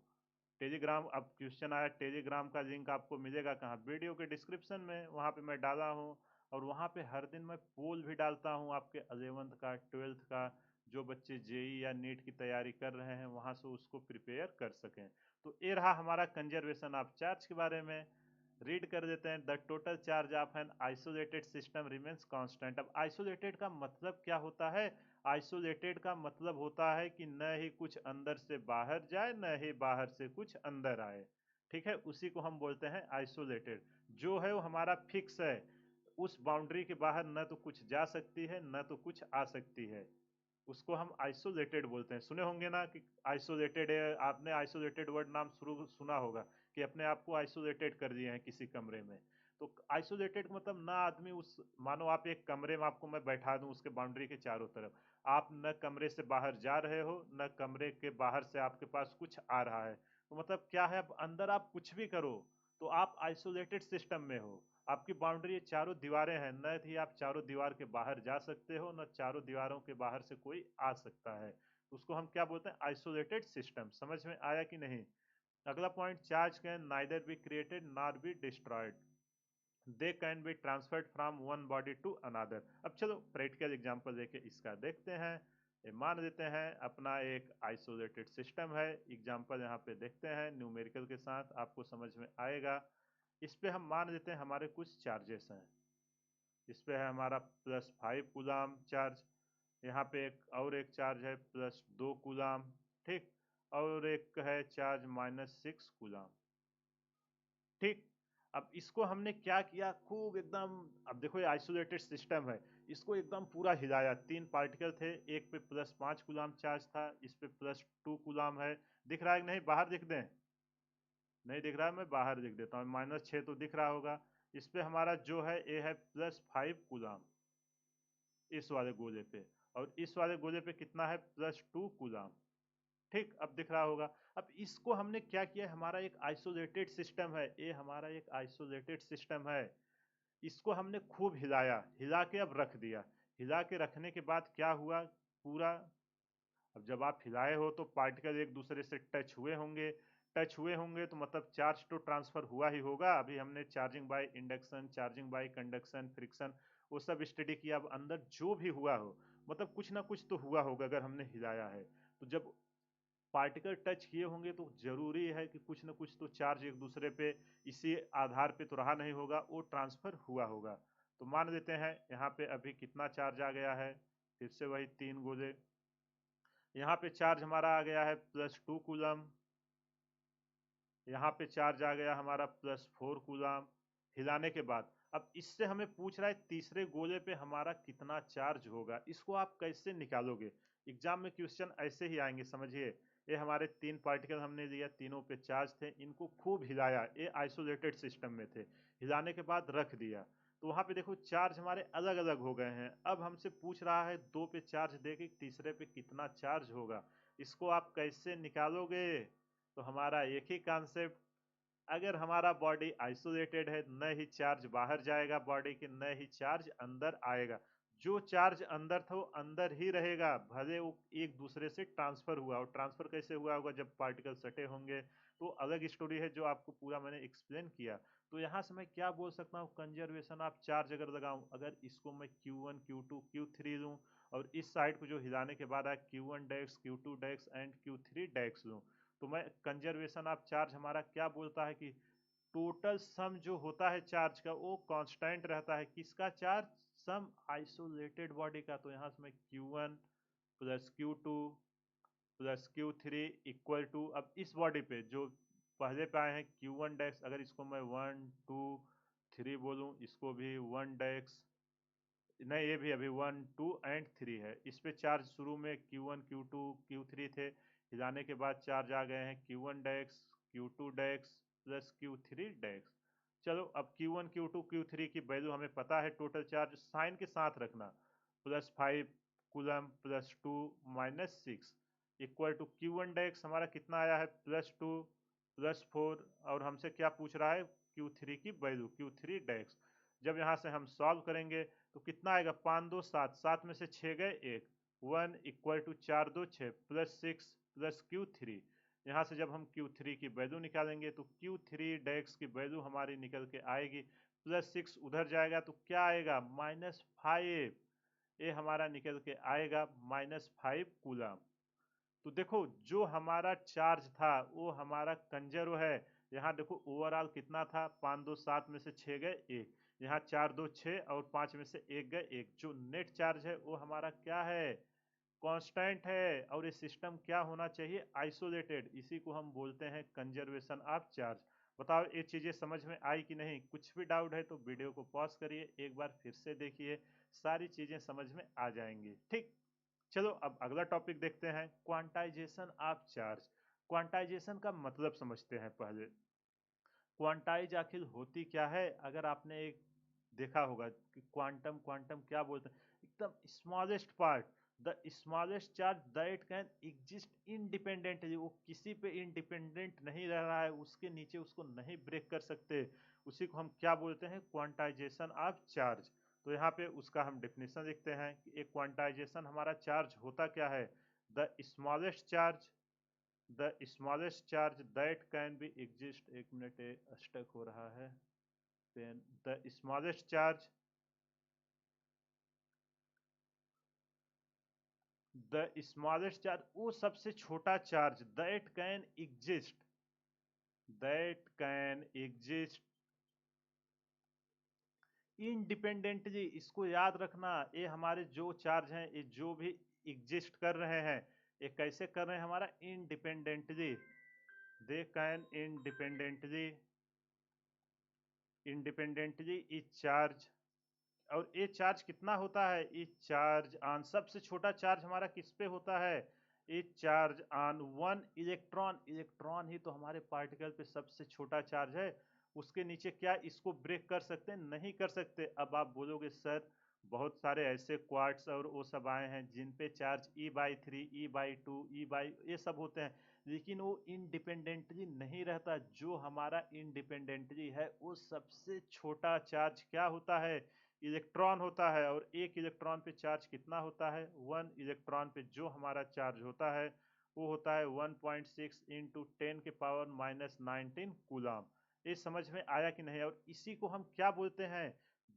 टेलीग्राम, अब क्वेश्चन आया, टेलीग्राम का लिंक आपको मिलेगा कहाँ? वीडियो के डिस्क्रिप्शन में, वहाँ पे मैं डाला हूँ। और वहाँ पे हर दिन मैं पोल भी डालता हूँ आपके 11th का, 12th का, जो बच्चे जेई या नीट की तैयारी कर रहे हैं, वहाँ से उसको प्रिपेयर कर सकें। तो ये रहा हमारा कंजर्वेशन ऑफ चार्ज के बारे में। रीड कर देते हैं, the total charge of an isolated system remains constant. अब आइसोलेटेड का मतलब क्या होता है? आइसोलेटेड का मतलब होता है कि न ही कुछ अंदर से बाहर जाए, न ही बाहर से कुछ अंदर आए। ठीक है, उसी को हम बोलते हैं आइसोलेटेड। जो है वो हमारा फिक्स है, उस बाउंड्री के बाहर न तो कुछ जा सकती है, न तो कुछ आ सकती है। उसको हम आइसोलेटेड बोलते हैं। सुने होंगे ना कि आइसोलेटेड है, आपने आइसोलेटेड वर्ड नाम शुरू सुना होगा कि अपने आप को आइसोलेटेड कर दिए हैं किसी कमरे में। तो आइसोलेटेड मतलब ना आदमी उस, मानो आप एक कमरे में, आपको मैं बैठा दूं उसके बाउंड्री के चारों तरफ, आप न कमरे से बाहर जा रहे हो, न कमरे के बाहर से आपके पास कुछ आ रहा है। तो मतलब क्या है, अब अंदर आप कुछ भी करो तो आप आइसोलेटेड सिस्टम में हो। आपकी बाउंड्री ये चारों दीवारें हैं, न ही आप चारों दीवार के बाहर जा सकते हो, न चारों दीवारों के बाहर से कोई आ सकता है। तो उसको हम क्या बोलते हैं? Isolated system. समझ में आया कि नहीं? अगला point, charge can neither be created nor be destroyed, they can be transferred from one body to another. अब चलो प्रैक्टिकल एग्जांपल लेके इसका देखते हैं। ये मान लेते हैं अपना एक आइसोलेटेड सिस्टम है। एग्जांपल यहाँ पे देखते हैं न्यूमेरिकल के साथ, आपको समझ में आएगा। इस पे हम मान लेते हैं हमारे कुछ चार्जेस हैं। इस पे है हमारा +5 कूलाम चार्ज, यहाँ पे एक चार्ज है +2 कूलाम, ठीक, और एक है चार्ज -6 कूलाम, ठीक। अब इसको हमने क्या किया, खूब एकदम, अब देखो ये आइसोलेटेड सिस्टम है, इसको एकदम पूरा हिलाया। 3 पार्टिकल थे, एक पे +5 कूलाम चार्ज था, इस पे +2 कूलाम है। दिख रहा है कि नहीं, बाहर दिख दें? नहीं दिख रहा है, मैं बाहर लिख देता हूँ, -6 तो दिख रहा होगा। इस पे हमारा जो है ये है +5 कूलाम इस वाले गोले पे, और इस वाले गोले पे कितना है, +2 कूलाम, ठीक। अब दिख रहा होगा। अब इसको हमने क्या किया, हमारा एक आइसोलेटेड सिस्टम है, ये हमारा एक आइसोलेटेड सिस्टम है, इसको हमने खूब हिलाया, हिला के अब रख दिया। हिला के रखने के बाद क्या हुआ, पूरा, अब जब आप हिलाए हो तो पार्टिकल एक दूसरे से टच हुए होंगे, टच हुए होंगे तो मतलब चार्ज तो ट्रांसफर हुआ ही होगा। अभी हमने charging by induction, charging by conduction, friction, वो सब स्टडी किया। अब अंदर जो भी हुआ हो, मतलब कुछ ना कुछ तो हुआ होगा अगर हमने हिलाया है। तो जब पार्टिकल टच किए होंगे तो जरूरी है कि कुछ ना कुछ तो चार्ज एक दूसरे पे इसी आधार पे तो रहा नहीं होगा, वो ट्रांसफर हुआ होगा। तो मान लेते हैं यहाँ पे अभी कितना चार्ज आ गया है, फिर से वही 3 गोले। यहाँ पे चार्ज हमारा आ गया है +2 कूलम, यहाँ पे चार्ज आ गया हमारा +4 कूलम। हिलाने के बाद अब इससे हमें पूछ रहा है तीसरे गोले पे हमारा कितना चार्ज होगा, इसको आप कैसे निकालोगे। एग्जाम में क्वेश्चन ऐसे ही आएंगे, समझिए। ये हमारे 3 पार्टिकल हमने लिया, तीनों पे चार्ज थे, इनको खूब हिलाया, ये आइसोलेटेड सिस्टम में थे। हिलाने के बाद रख दिया, तो वहां पे देखो चार्ज हमारे अलग अलग हो गए हैं। अब हमसे पूछ रहा है 2 पे चार्ज देके तीसरे पे कितना चार्ज होगा, इसको आप कैसे निकालोगे। तो हमारा एक ही कॉन्सेप्ट, अगर हमारा बॉडी आइसोलेटेड है, न ही चार्ज बाहर जाएगा बॉडी के, न ही चार्ज अंदर आएगा। जो चार्ज अंदर था वो अंदर ही रहेगा, भले वो एक दूसरे से ट्रांसफर हुआ। और ट्रांसफर कैसे हुआ होगा, जब पार्टिकल सटे होंगे, तो अलग स्टोरी है जो आपको पूरा मैंने एक्सप्लेन किया। तो यहाँ से मैं क्या बोल सकता हूँ, कंजर्वेशन ऑफ चार्ज अगर लगाऊं, अगर इसको मैं Q1 Q2 Q3 लूँ, और इस साइड को जो हिलाने के बाद आया Q1 desks, Q2 desks and Q3 डेक्स लूँ, तो मैं कंजर्वेशन ऑफ चार्ज हमारा क्या बोलता है कि टोटल सम जो होता है चार्ज का वो कांस्टेंट रहता है। किसका चार्ज, सम आइसोलेटेड बॉडी का। तो यहाँ से मैं Q1 +Q2 +Q3 equal to, अब इस बॉडी पे जो पहले पे आए हैं Q1 डेक्स, अगर इसको मैं 1 2 3 बोलूँ, इसको भी 1 डेक्स, नहीं ये भी अभी 1 2 एंड 3 है। इस पे चार्ज शुरू में Q1 Q2 Q3 थे, हिलाने के बाद चार्ज आ गए हैं Q1 डेक्स, Q2 डेक्स +Q3 डेक्स। चलो अब Q1 Q2 Q3 की वैल्यू हमें पता है, टोटल चार्ज साइन के साथ रखना, +5 कूलम +2 -6 इक्वल टू Q1 डेक्स हमारा कितना आया है, +2 +4, और हमसे क्या पूछ रहा है, Q3 की वैल्यू, Q3 डेक्स। जब यहाँ से हम सॉल्व करेंगे तो कितना आएगा, 5 2 7, 7 में से 6 गए 1, 1 इक्वल टू 4 2 6 +6 +Q3। यहाँ से जब हम Q3 की वैल्यू निकालेंगे तो Q3 डेक्स की वैल्यू हमारी निकल के आएगी, +6 उधर जाएगा तो क्या आएगा, -5, ये हमारा निकल के आएगा -5 कूलम। तो देखो जो हमारा चार्ज था वो हमारा कंजर्व है। यहाँ देखो ओवरऑल कितना था, 5 2 7 में से 6 गए 1, यहाँ 4 2 6 और 5 में से 1 गए 1, जो नेट चार्ज है वो हमारा क्या है, कांस्टेंट है। और ये सिस्टम क्या होना चाहिए, आइसोलेटेड, इसी को हम बोलते हैं कंजर्वेशन ऑफ चार्ज। बताओ ये चीजें समझ में आई कि नहीं, कुछ भी डाउट है तो वीडियो को पॉज करिए, एक बार फिर से देखिए, सारी चीजें समझ में आ जाएंगी, ठीक। चलो अब अगला टॉपिक देखते हैं, क्वांटाइजेशन ऑफ चार्ज। क्वांटाइजेशन का मतलब समझते हैं पहले। क्वांटाइज आखिर होती क्या है, अगर आपने एक देखा होगा कि क्वांटम, क्वांटम क्या बोलते हैं, एकदम smallest part, the smallest charge that can exist independently, वो किसी पे इंडिपेंडेंट नहीं रह रहा है, उसके नीचे उसको नहीं ब्रेक कर सकते, उसी को हम क्या बोलते हैं, क्वांटाइजेशन ऑफ चार्ज। तो यहाँ पे उसका हम डेफिनेशन लिखते हैं कि एक क्वांटाइजेशन हमारा चार्ज होता क्या है, the smallest charge, the smallest charge that can be exist, एक मिनट स्टक हो रहा है pen, the smallest charge, the smallest charge वो सबसे छोटा charge, that can exist independently, इसको याद रखना, ये हमारे जो चार्ज हैं, ये जो भी एग्जिस्ट कर रहे हैं, ये कैसे कर रहे हैं, हमारा independently, they can independently is charge. और ये चार्ज कितना होता है, ये चार्ज ऑन, सबसे छोटा चार्ज हमारा किस पे होता है, ये charge on one electron. Electron ही तो हमारे पार्टिकल पे सबसे छोटा चार्ज है, उसके नीचे क्या इसको ब्रेक कर सकते हैं, नहीं कर सकते। अब आप बोलोगे सर बहुत सारे ऐसे क्वार्ट्स और वो सब आए हैं जिन पे चार्ज E/3, E/2, E/ ये सब होते हैं, लेकिन वो इंडिपेंडेंटली नहीं रहता। जो हमारा इंडिपेंडेंटली है वो सबसे छोटा चार्ज क्या होता है, इलेक्ट्रॉन होता है। और एक इलेक्ट्रॉन पे चार्ज कितना होता है, वन इलेक्ट्रॉन पे जो हमारा चार्ज होता है वो होता है 1.6 इंटू 10⁻⁻19 कूलम। ये समझ में आया कि नहीं। और इसी को हम क्या बोलते हैं,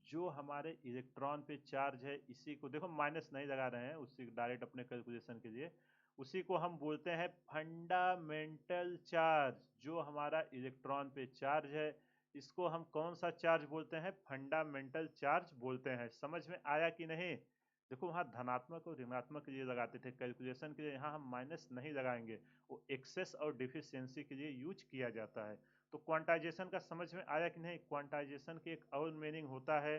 जो हमारे इलेक्ट्रॉन पे चार्ज है, इसी को देखो माइनस नहीं लगा रहे हैं, उसी डायरेक्ट अपने कैलकुलेशन के लिए, उसी को हम बोलते हैं फंडामेंटल चार्ज। जो हमारा इलेक्ट्रॉन पे चार्ज है, इसको हम कौन सा चार्ज बोलते हैं, फंडामेंटल चार्ज बोलते हैं। समझ में आया कि नहीं। देखो वहाँ धनात्मक और ऋणात्मक के लिए लगाते थे कैलकुलेशन के लिए, यहाँ हम माइनस नहीं लगाएंगे, वो एक्सेस और डिफिशियंसी के लिए यूज किया जाता है। तो क्वांटाइजेशन का समझ में आया कि नहीं। क्वांटाइजेशन के एक और मीनिंग होता है,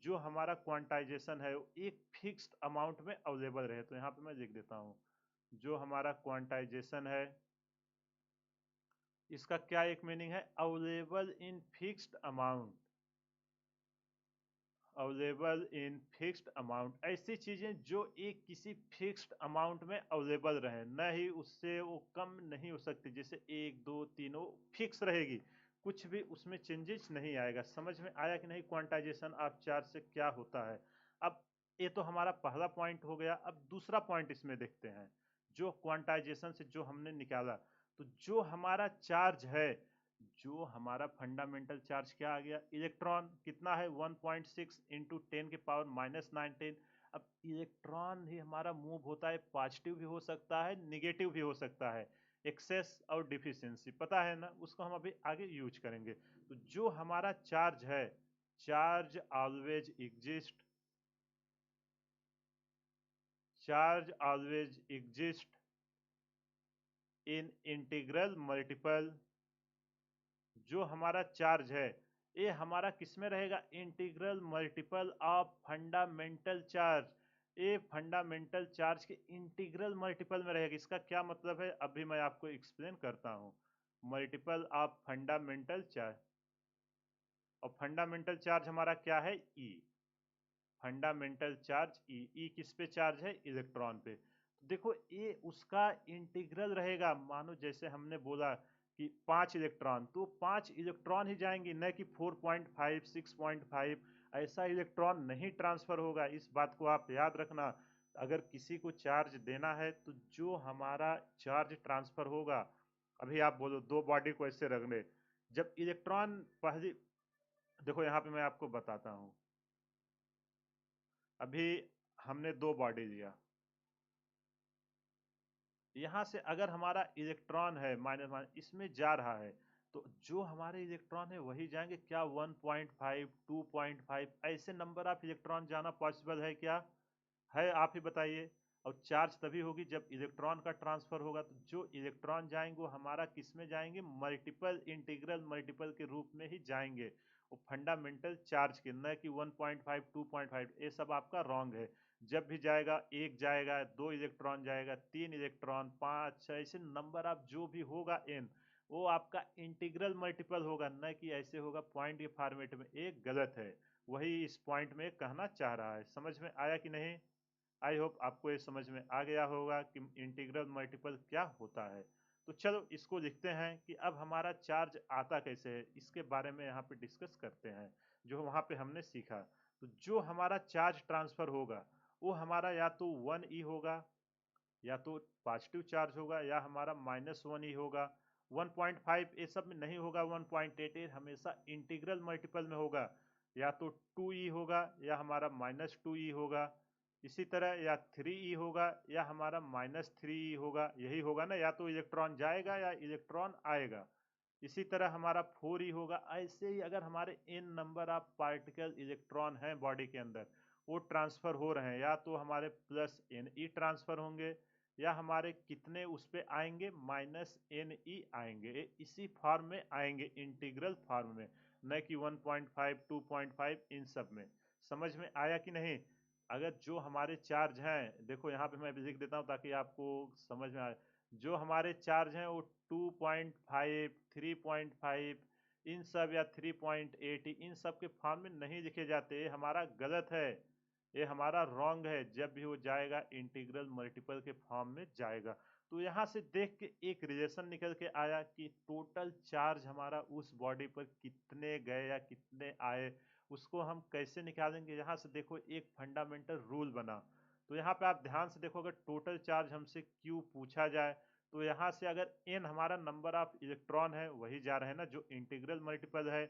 जो हमारा क्वांटाइजेशन है वो एक फिक्स्ड अमाउंट में अवेलेबल रहे। तो यहाँ पे मैं लिख देता हूँ, जो हमारा क्वांटाइजेशन है इसका क्या एक मीनिंग है, available in fixed amount, available in fixed amount. ऐसी चीजें जो एक किसी फिक्स्ड अमाउंट में अवेलेबल रहे, न ही उससे वो कम नहीं हो सकती, जैसे एक दो तीनों फिक्स रहेगी, कुछ भी उसमें चेंजेस नहीं आएगा। समझ में आया कि नहीं क्वांटाइजेशन ऑफ चार्ज से क्या होता है। अब ये तो हमारा पहला पॉइंट हो गया। अब दूसरा पॉइंट इसमें देखते हैं, जो क्वांटाइजेशन से जो हमने निकाला, तो जो हमारा चार्ज है, जो हमारा फंडामेंटल चार्ज क्या आ गया, इलेक्ट्रॉन कितना है 1.6 इंटू 10⁻⁻19। अब इलेक्ट्रॉन ही हमारा मूव होता है, पॉजिटिव भी हो सकता है, निगेटिव भी हो सकता है। एक्सेस और डिफिशियंसी पता है ना, उसको हम अभी आगे यूज करेंगे। तो जो हमारा चार्ज है, charge always exist, charge always exist in integral multiple. जो हमारा चार्ज है ये हमारा किस में रहेगा, integral multiple of fundamental charge. ये फंडामेंटल चार्ज के इंटीग्रल मल्टीपल में रहेगा। इसका क्या मतलब है, अभी मैं आपको एक्सप्लेन करता हूँ। मल्टीपल ऑफ फंडामेंटल चार्ज, और फंडामेंटल चार्ज हमारा क्या है, ई। फंडामेंटल चार्ज ई, ई किस पे चार्ज है, इलेक्ट्रॉन पे। तो देखो ये उसका इंटीग्रल रहेगा। मानो जैसे हमने बोला कि 5 इलेक्ट्रॉन, तो 5 इलेक्ट्रॉन ही जाएंगे, न कि 4.5 6.5। ऐसा इलेक्ट्रॉन नहीं ट्रांसफर होगा, इस बात को आप याद रखना। अगर किसी को चार्ज देना है तो जो हमारा चार्ज ट्रांसफर होगा, अभी आप बोलो दो बॉडी को ऐसे रख ले, जब इलेक्ट्रॉन पहली, देखो यहाँ पे मैं आपको बताता हूँ। अभी हमने दो बॉडी लिया, यहाँ से अगर हमारा इलेक्ट्रॉन है माइनस माइनस इसमें जा रहा है, तो जो हमारे इलेक्ट्रॉन है वही जाएंगे क्या, 1.5 2.5 ऐसे नंबर ऑफ इलेक्ट्रॉन जाना पॉसिबल है क्या, है आप ही बताइए। और चार्ज तभी होगी जब इलेक्ट्रॉन का ट्रांसफर होगा। तो जो इलेक्ट्रॉन जाएंगे वो हमारा किस में जाएंगे, मल्टीपल, इंटीग्रल मल्टीपल के रूप में ही जाएंगे, वो फंडामेंटल चार्ज के, न कि 1.5 2.5। ये सब आपका रॉन्ग है। जब भी जाएगा, एक जाएगा, दो इलेक्ट्रॉन जाएगा, तीन इलेक्ट्रॉन, पाँच, ऐसे नंबर ऑफ जो भी होगा एन, वो आपका इंटीग्रल मल्टीपल होगा, न कि ऐसे होगा पॉइंट के फॉर्मेट में। एक गलत है, वही इस पॉइंट में कहना चाह रहा है। समझ में आया कि नहीं। आई होप आपको ये समझ में आ गया होगा कि इंटीग्रल मल्टीपल क्या होता है। तो चलो इसको लिखते हैं कि अब हमारा चार्ज आता कैसे है, इसके बारे में यहाँ पे डिस्कस करते हैं, जो वहाँ पे हमने सीखा। तो जो हमारा चार्ज ट्रांसफर होगा वो हमारा या तो 1e होगा, या तो पॉजिटिव चार्ज होगा, या हमारा -1e होगा। 1.5 ये सब में नहीं होगा, 1.8 हमेशा इंटीग्रल मल्टीपल में होगा। या तो 2e होगा, या हमारा -2e होगा। इसी तरह या 3e होगा, या हमारा -3e होगा। यही होगा ना, या तो इलेक्ट्रॉन जाएगा या इलेक्ट्रॉन आएगा। इसी तरह हमारा 4e होगा। ऐसे ही अगर हमारे n number of particle electron हैं बॉडी के अंदर, वो ट्रांसफर हो रहे हैं, या तो हमारे प्लस NE ट्रांसफर होंगे, या हमारे कितने उस पे आएंगे, माइनस NE आएंगे। इसी फॉर्म में आएंगे, इंटीग्रल फॉर्म में, न कि 1.5 2.5 इन सब में। समझ में आया कि नहीं? अगर जो हमारे चार्ज हैं, देखो यहाँ पे मैं लिख देता हूँ ताकि आपको समझ में आए। जो हमारे चार्ज हैं वो 2.5 3.5 इन सब, या 3.8 इन सब के फॉर्म में नहीं लिखे जाते। ये हमारा गलत है, ये हमारा रॉन्ग है। जब भी वो जाएगा इंटीग्रल मल्टीपल के फॉर्म में जाएगा। तो यहाँ से देख के एक रिलेशन निकल के आया कि टोटल चार्ज हमारा उस बॉडी पर कितने गए या कितने आए, उसको हम कैसे निकालेंगे। यहाँ से देखो एक फंडामेंटल रूल बना। तो यहाँ पे आप ध्यान से देखो, अगर टोटल चार्ज हमसे Q पूछा जाए, तो यहाँ से अगर n हमारा नंबर ऑफ इलेक्ट्रॉन है, वही जा रहे हैं ना जो इंटीग्रल मल्टीपल है,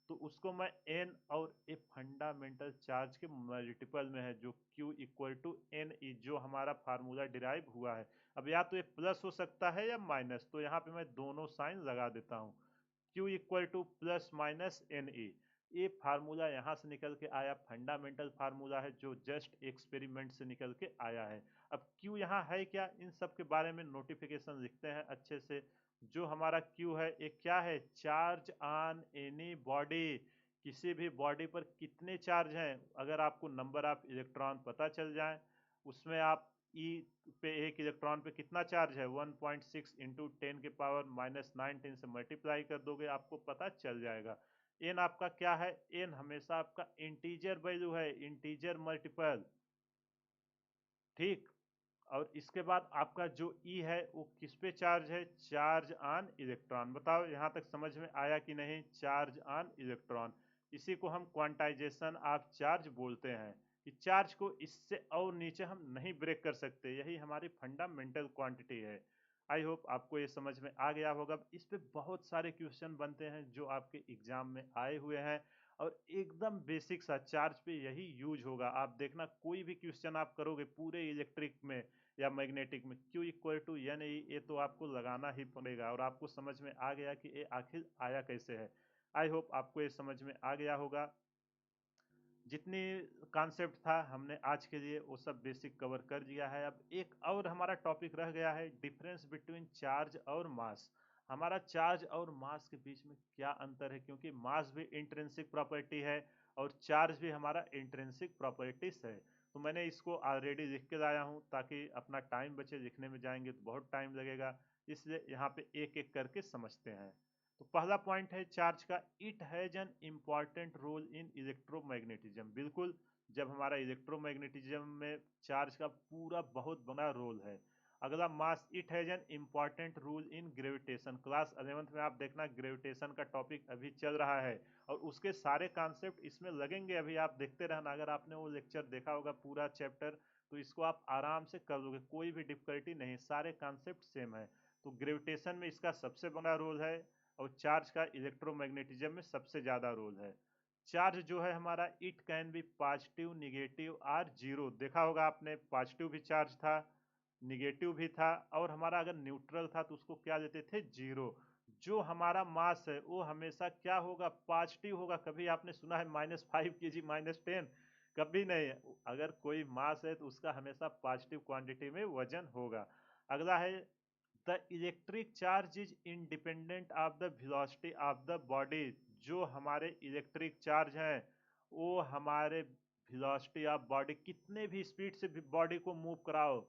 तो उसको मैं n और ए फंडामेंटल चार्ज के मल्टीपल में है, जो Q equal to n e, जो हमारा फार्मूला डिराइव हुआ है। अब या तो ये प्लस हो सकता है या माइनस, तो यहाँ पे मैं दोनों साइन लगा देता हूँ। Q equal to plus minus n e, ये फार्मूला यहाँ से निकल के आया, फंडामेंटल फार्मूला है जो जस्ट एक्सपेरिमेंट से निकल के आया है। अब Q यहाँ है क्या, इन सब के बारे में नोटिफिकेशन लिखते हैं अच्छे से। जो हमारा Q है, ये क्या है, चार्ज ऑन एनी बॉडी। किसी भी बॉडी पर कितने चार्ज हैं, अगर आपको नंबर ऑफ इलेक्ट्रॉन पता चल जाए, उसमें आप E पे एक इलेक्ट्रॉन पे कितना चार्ज है, 1.6 इंटू 10 के पावर माइनस 19 से मल्टीप्लाई कर दोगे, आपको पता चल जाएगा। एन आपका क्या है, एन हमेशा आपका इंटीजर वैल्यू है, इंटीजर मल्टीपल, ठीक। और इसके बाद आपका जो ई है वो किस पे चार्ज है, चार्ज ऑन इलेक्ट्रॉन। बताओ यहाँ तक समझ में आया कि नहीं, चार्ज ऑन इलेक्ट्रॉन। इसी को हम क्वांटाइजेशन ऑफ चार्ज बोलते हैं, कि चार्ज को इससे और नीचे हम नहीं ब्रेक कर सकते, यही हमारी फंडामेंटल क्वांटिटी है। आई होप आपको ये समझ में आ गया होगा। इस पे बहुत सारे क्वेश्चन बनते हैं जो आपके एग्जाम में आए हुए हैं, और एकदम बेसिक सा चार्ज पे यही यूज होगा। आप देखना कोई भी क्वेश्चन आप करोगे पूरे इलेक्ट्रिक में या मैग्नेटिक में, Q equal to n e, ये तो आपको लगाना ही पड़ेगा। और आपको समझ में आ गया कि ये आखिर आया कैसे है। आई होप आपको ये समझ में आ गया होगा। जितनी कॉन्सेप्ट था हमने आज के लिए वो सब बेसिक कवर कर दिया है। अब एक और हमारा टॉपिक रह गया है, डिफरेंस बिटवीन चार्ज और मास। हमारा चार्ज और मास के बीच में क्या अंतर है, क्योंकि मास भी इंट्रिंसिक प्रॉपर्टी है और चार्ज भी हमारा इंट्रिंसिक प्रॉपर्टीज है। तो मैंने इसको ऑलरेडी लिख के लाया हूँ, ताकि अपना टाइम बचे, लिखने में जाएंगे तो बहुत टाइम लगेगा, इसलिए यहाँ पे एक एक करके समझते हैं। तो पहला पॉइंट है चार्ज का, it has an important role in electromagnetism. बिल्कुल, जब हमारा इलेक्ट्रोमैग्नेटिज्म में चार्ज का पूरा बहुत बड़ा रोल है। अगला mass, it has an important role in gravitation. Class 11th में आप देखना ग्रेविटेशन का टॉपिक अभी चल रहा है, और उसके सारे कॉन्सेप्ट इसमें लगेंगे, अभी आप देखते रहना। अगर आपने वो लेक्चर देखा होगा पूरा चैप्टर, तो इसको आप आराम से कर लोगे, कोई भी डिफिकल्टी नहीं, सारे कॉन्सेप्ट सेम है। तो ग्रेविटेशन में इसका सबसे बड़ा रोल है, और चार्ज का इलेक्ट्रोमैग्नेटिज्म में सबसे ज्यादा रोल है। चार्ज जो है हमारा, it can be positive, negative और जीरो। देखा होगा आपने, पॉजिटिव भी चार्ज था, निगेटिव भी था, और हमारा अगर न्यूट्रल था तो उसको क्या देते थे, जीरो। जो हमारा मास है वो हमेशा क्या होगा, पॉजिटिव होगा। कभी आपने सुना है -5 kg -10? कभी नहीं। अगर कोई मास है तो उसका हमेशा पॉजिटिव क्वांटिटी में वजन होगा। अगला है, the electric charge is independent of the velocity of the body. जो हमारे इलेक्ट्रिक चार्ज हैं वो हमारे वेलोसिटी ऑफ बॉडी, कितने भी स्पीड से बॉडी को मूव कराओ,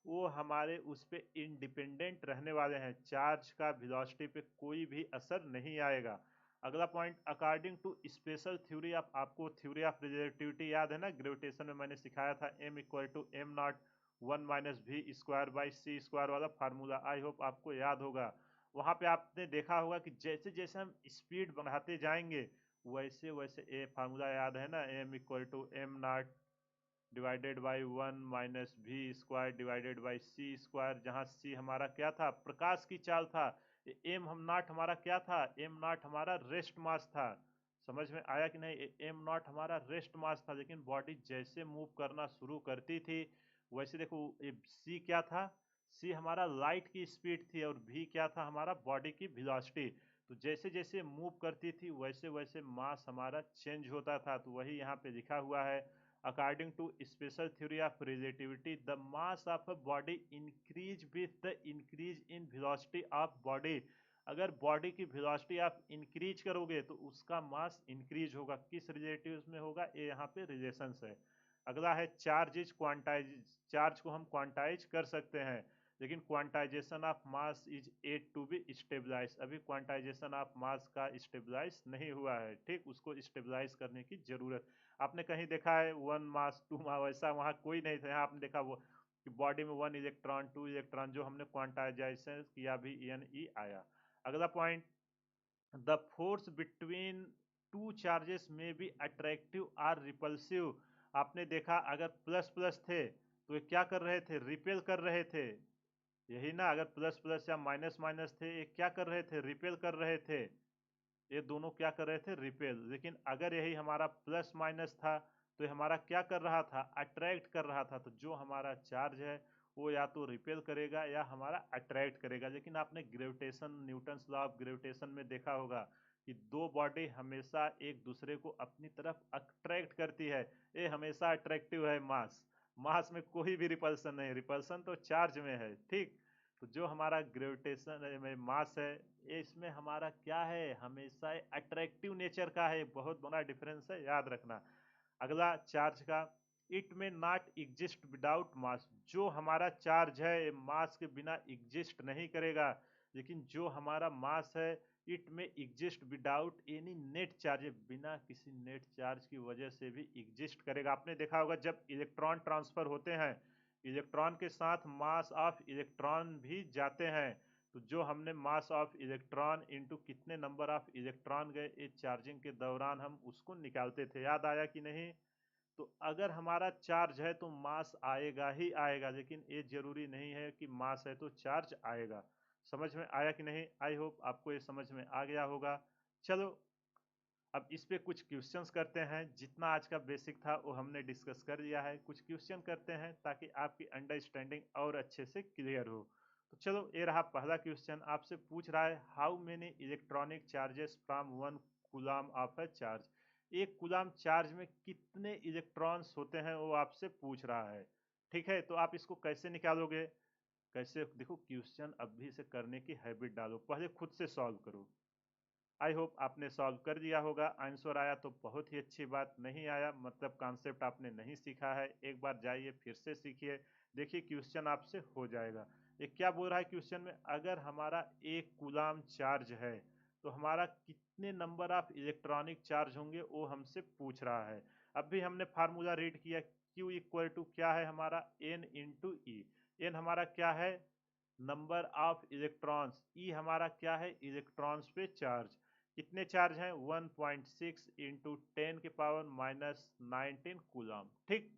वो हमारे उस पे इंडिपेंडेंट रहने वाले हैं। चार्ज का वेलोसिटी पे कोई भी असर नहीं आएगा। अगला point, according to special theory of, आपको थ्योरी ऑफ रिलेटिविटी याद है ना, ग्रेविटेशन में मैंने सिखाया था, m equal to m nought 1-v² / c² वाला फार्मूला। आई होप आपको याद होगा। वहां पे आपने देखा होगा कि जैसे जैसे हम स्पीड बढ़ाते जाएंगे, वैसे वैसे ये फार्मूला याद है ना, m equal to m nought divided by 1-v² / c², जहाँ c हमारा क्या था, प्रकाश की चाल था। एम हम नॉट हमारा क्या था, एम नॉट हमारा रेस्ट मास था। समझ में आया कि नहीं, एम नॉट हमारा रेस्ट मास था। लेकिन बॉडी जैसे मूव करना शुरू करती थी, वैसे देखो सी क्या था, सी हमारा लाइट की स्पीड थी, और भी क्या था, हमारा बॉडी की वेलोसिटी। तो जैसे जैसे मूव करती थी वैसे वैसे मास हमारा चेंज होता था। तो वही यहाँ पे लिखा हुआ है, according to special theory of relativity the mass of a body increase with the increase in velocity of body. अगर बॉडी की वेलोसिटी आप इंक्रीज करोगे तो उसका मास इंक्रीज होगा। किस रिलेटिव्स में होगा, ये यहाँ पे रिलेशंस है। अगला है चार्ज इज क्वांटाइज। चार्ज को हम क्वांटाइज कर सकते हैं, लेकिन quantization of mass is yet to be stabilize. अभी क्वांटाइजेशन ऑफ मास का स्टेबलाइज नहीं हुआ है, ठीक, उसको स्टेबलाइज करने की जरूरत। आपने कहीं देखा है वन मास टू मास, वैसा वहाँ कोई नहीं था। यहाँ आपने देखा वो कि बॉडी में वन इलेक्ट्रॉन टू इलेक्ट्रॉन, जो हमने क्वांटाइजेशन किया भी एन ई आया। अगला point, the force between two charges में बी अट्रैक्टिव आर रिपल्सिव। आपने देखा अगर प्लस प्लस थे तो ये क्या कर रहे थे, रिपेल कर रहे थे, यही ना। अगर प्लस प्लस या माइनस माइनस थे, ये क्या कर रहे थे, रिपेल कर रहे थे। ये दोनों क्या कर रहे थे, रिपेल। लेकिन अगर यही हमारा प्लस माइनस था तो ये हमारा क्या कर रहा था, अट्रैक्ट कर रहा था। तो जो हमारा चार्ज है वो या तो रिपेल करेगा या हमारा अट्रैक्ट करेगा। लेकिन आपने gravitation, Newton's law of gravitation में देखा होगा कि दो बॉडी हमेशा एक दूसरे को अपनी तरफ अट्रैक्ट करती है। ये हमेशा अट्रैक्टिव है मास। मास में कोई भी रिपल्सन नहीं, रिपल्सन तो चार्ज में है, ठीक। तो जो हमारा ग्रेविटेशन में मास है, ये इसमें हमारा क्या है, हमेशा अट्रैक्टिव नेचर का है। बहुत बड़ा डिफरेंस है, याद रखना। अगला चार्ज का, इट में नॉट एग्जिस्ट विदाउट मास। जो हमारा चार्ज है मास के बिना एग्जिस्ट नहीं करेगा, लेकिन जो हमारा मास है इट में exist without any net charge, बिना किसी नेट चार्ज की वजह से भी एग्जिस्ट करेगा। आपने देखा होगा जब इलेक्ट्रॉन ट्रांसफर होते हैं, इलेक्ट्रॉन के साथ मास ऑफ इलेक्ट्रॉन भी जाते हैं। तो जो हमने मास ऑफ इलेक्ट्रॉन इंटू कितने नंबर ऑफ इलेक्ट्रॉन गए इस चार्जिंग के दौरान, हम उसको निकालते थे। याद आया कि नहीं। तो अगर हमारा चार्ज है तो मास आएगा ही आएगा, लेकिन ये जरूरी नहीं है कि मास है तो चार्ज आएगा। समझ में आया कि नहीं। आई होप आपको ये समझ में आ गया होगा। चलो अब इस पे कुछ क्वेश्चंस करते हैं। जितना आज का बेसिक था वो हमने डिस्कस कर लिया है, कुछ क्वेश्चन करते हैं ताकि आपकी अंडरस्टैंडिंग और अच्छे से क्लियर हो। तो चलो ये रहा पहला क्वेश्चन, आपसे पूछ रहा है how many electronic charges from one coulomb of a charge. एक कूलम चार्ज में कितने इलेक्ट्रॉन्स होते हैं वो आपसे पूछ रहा है। ठीक है, तो आप इसको कैसे निकालोगे, कैसे, देखो क्वेश्चन अभी से करने की हैबिट डालो, पहले खुद से सॉल्व करो। आई होप आपने सॉल्व कर दिया होगा। आंसर आया तो बहुत ही अच्छी बात, नहीं आया मतलब कॉन्सेप्ट आपने नहीं सीखा है। एक बार जाइए फिर से सीखिए, देखिए क्वेश्चन आपसे हो जाएगा। ये क्या बोल रहा है क्वेश्चन में, अगर हमारा एक कूलाम चार्ज है तो हमारा कितने नंबर ऑफ इलेक्ट्रॉनिक चार्ज होंगे वो हमसे पूछ रहा है। अब भी हमने फार्मूला रीड किया, Q इक्वल टू क्या है हमारा, N इंटू ई। एन हमारा क्या है, नंबर ऑफ इलेक्ट्रॉन्स, ई हमारा क्या है, इलेक्ट्रॉन्स पे चार्ज। कितने चार्ज हैं, 1.6 इंटू 10⁻⁻19 कूलम, ठीक।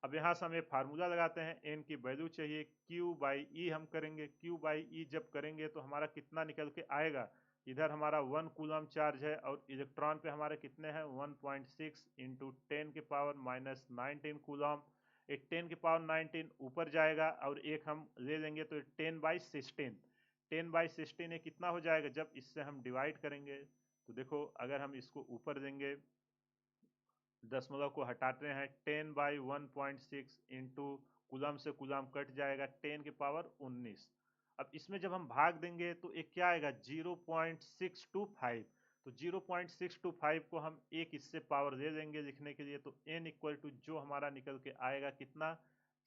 अब यहाँ से हम ये फार्मूला लगाते हैं, एन की वैल्यू चाहिए, क्यू बाई ई हम करेंगे। क्यू बाई ई जब करेंगे तो हमारा कितना निकल के आएगा, इधर हमारा 1 कूलम चार्ज है और इलेक्ट्रॉन पे हमारे कितने हैं, 1.6 इंटू 10⁻⁻19 कूलम। एक 10⁻19 ऊपर जाएगा और एक हम ले लेंगे तो 10/16। 10/16 ये कितना हो जाएगा, जब इससे हम डिवाइड करेंगे तो देखो अगर हम इसको ऊपर देंगे, दशमलव को हटाते हैं, 10/1.6 इंटू कुलम से कुलम कट जाएगा, 10⁻19। अब इसमें जब हम भाग देंगे तो एक क्या आएगा, 0.625। तो 0.625 को हम एक इससे पावर दे देंगे लिखने के लिए, तो n इक्वल टू जो हमारा निकल के आएगा कितना,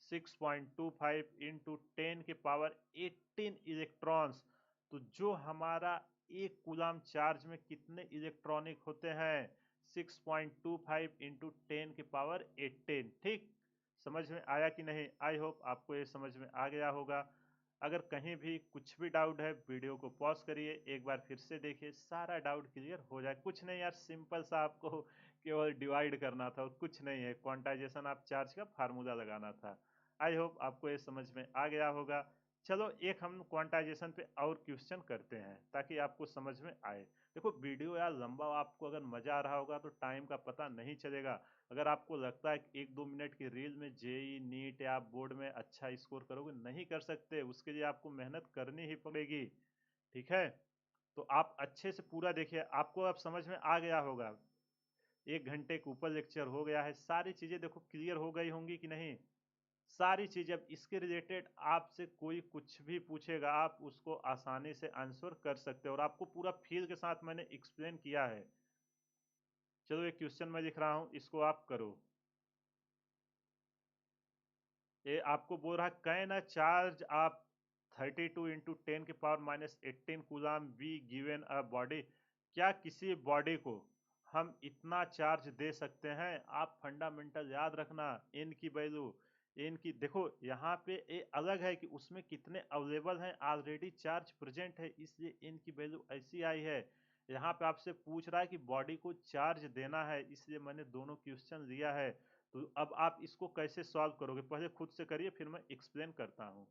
6.25 इंटू 10⁻18 इलेक्ट्रॉन्स। तो जो हमारा एक कूलम चार्ज में कितने इलेक्ट्रॉनिक होते हैं, 6.25 इंटू 10⁻18, ठीक। समझ में आया कि नहीं। आई होप आपको ये समझ में आ गया होगा। अगर कहीं भी कुछ भी डाउट है वीडियो को पॉज करिए, एक बार फिर से देखिए, सारा डाउट क्लियर हो जाए। कुछ नहीं यार, सिंपल सा आपको केवल डिवाइड करना था और कुछ नहीं है, क्वांटाइजेशन ऑफ चार्ज का फार्मूला लगाना था। आई होप आपको ये समझ में आ गया होगा। चलो एक हम क्वांटाइजेशन पे और क्वेश्चन करते हैं ताकि आपको समझ में आए। देखो वीडियो यार लंबा, आपको अगर मजा आ रहा होगा तो टाइम का पता नहीं चलेगा। अगर आपको लगता है कि 1-2 मिनट की रील में जेई नीट या बोर्ड में अच्छा स्कोर करोगे, नहीं कर सकते, उसके लिए आपको मेहनत करनी ही पड़ेगी, ठीक है। तो आप अच्छे से पूरा देखिए, आपको अब समझ में आ गया होगा। 1 घंटे के ऊपर लेक्चर हो गया है, सारी चीजें देखो क्लियर हो गई होंगी कि नहीं। सारी चीजें, अब इसके रिलेटेड आपसे कोई कुछ भी पूछेगा आप उसको आसानी से आंसर कर सकते हो, और आपको पूरा फील के साथ मैंने एक्सप्लेन किया है। चलो एक क्वेश्चन मैं लिख रहा हूं, इसको आप करो। ये आपको बोल रहा है, can a charge of 32 into 10⁻18 coulomb be given a body. क्या किसी बॉडी को हम इतना चार्ज दे सकते हैं? आप फंडामेंटल याद रखना, एन की वैल्यू, एन की देखो यहाँ पे ये अलग है कि उसमें कितने अवेलेबल हैं, ऑलरेडी चार्ज प्रेजेंट है, इसलिए एन की वैल्यू ऐसी आई है। यहाँ पे आपसे पूछ रहा है कि बॉडी को चार्ज देना है, इसलिए मैंने दोनों क्वेश्चन लिया है। तो अब आप इसको कैसे सॉल्व करोगे, पहले खुद से करिए, फिर मैं एक्सप्लेन करता हूँ।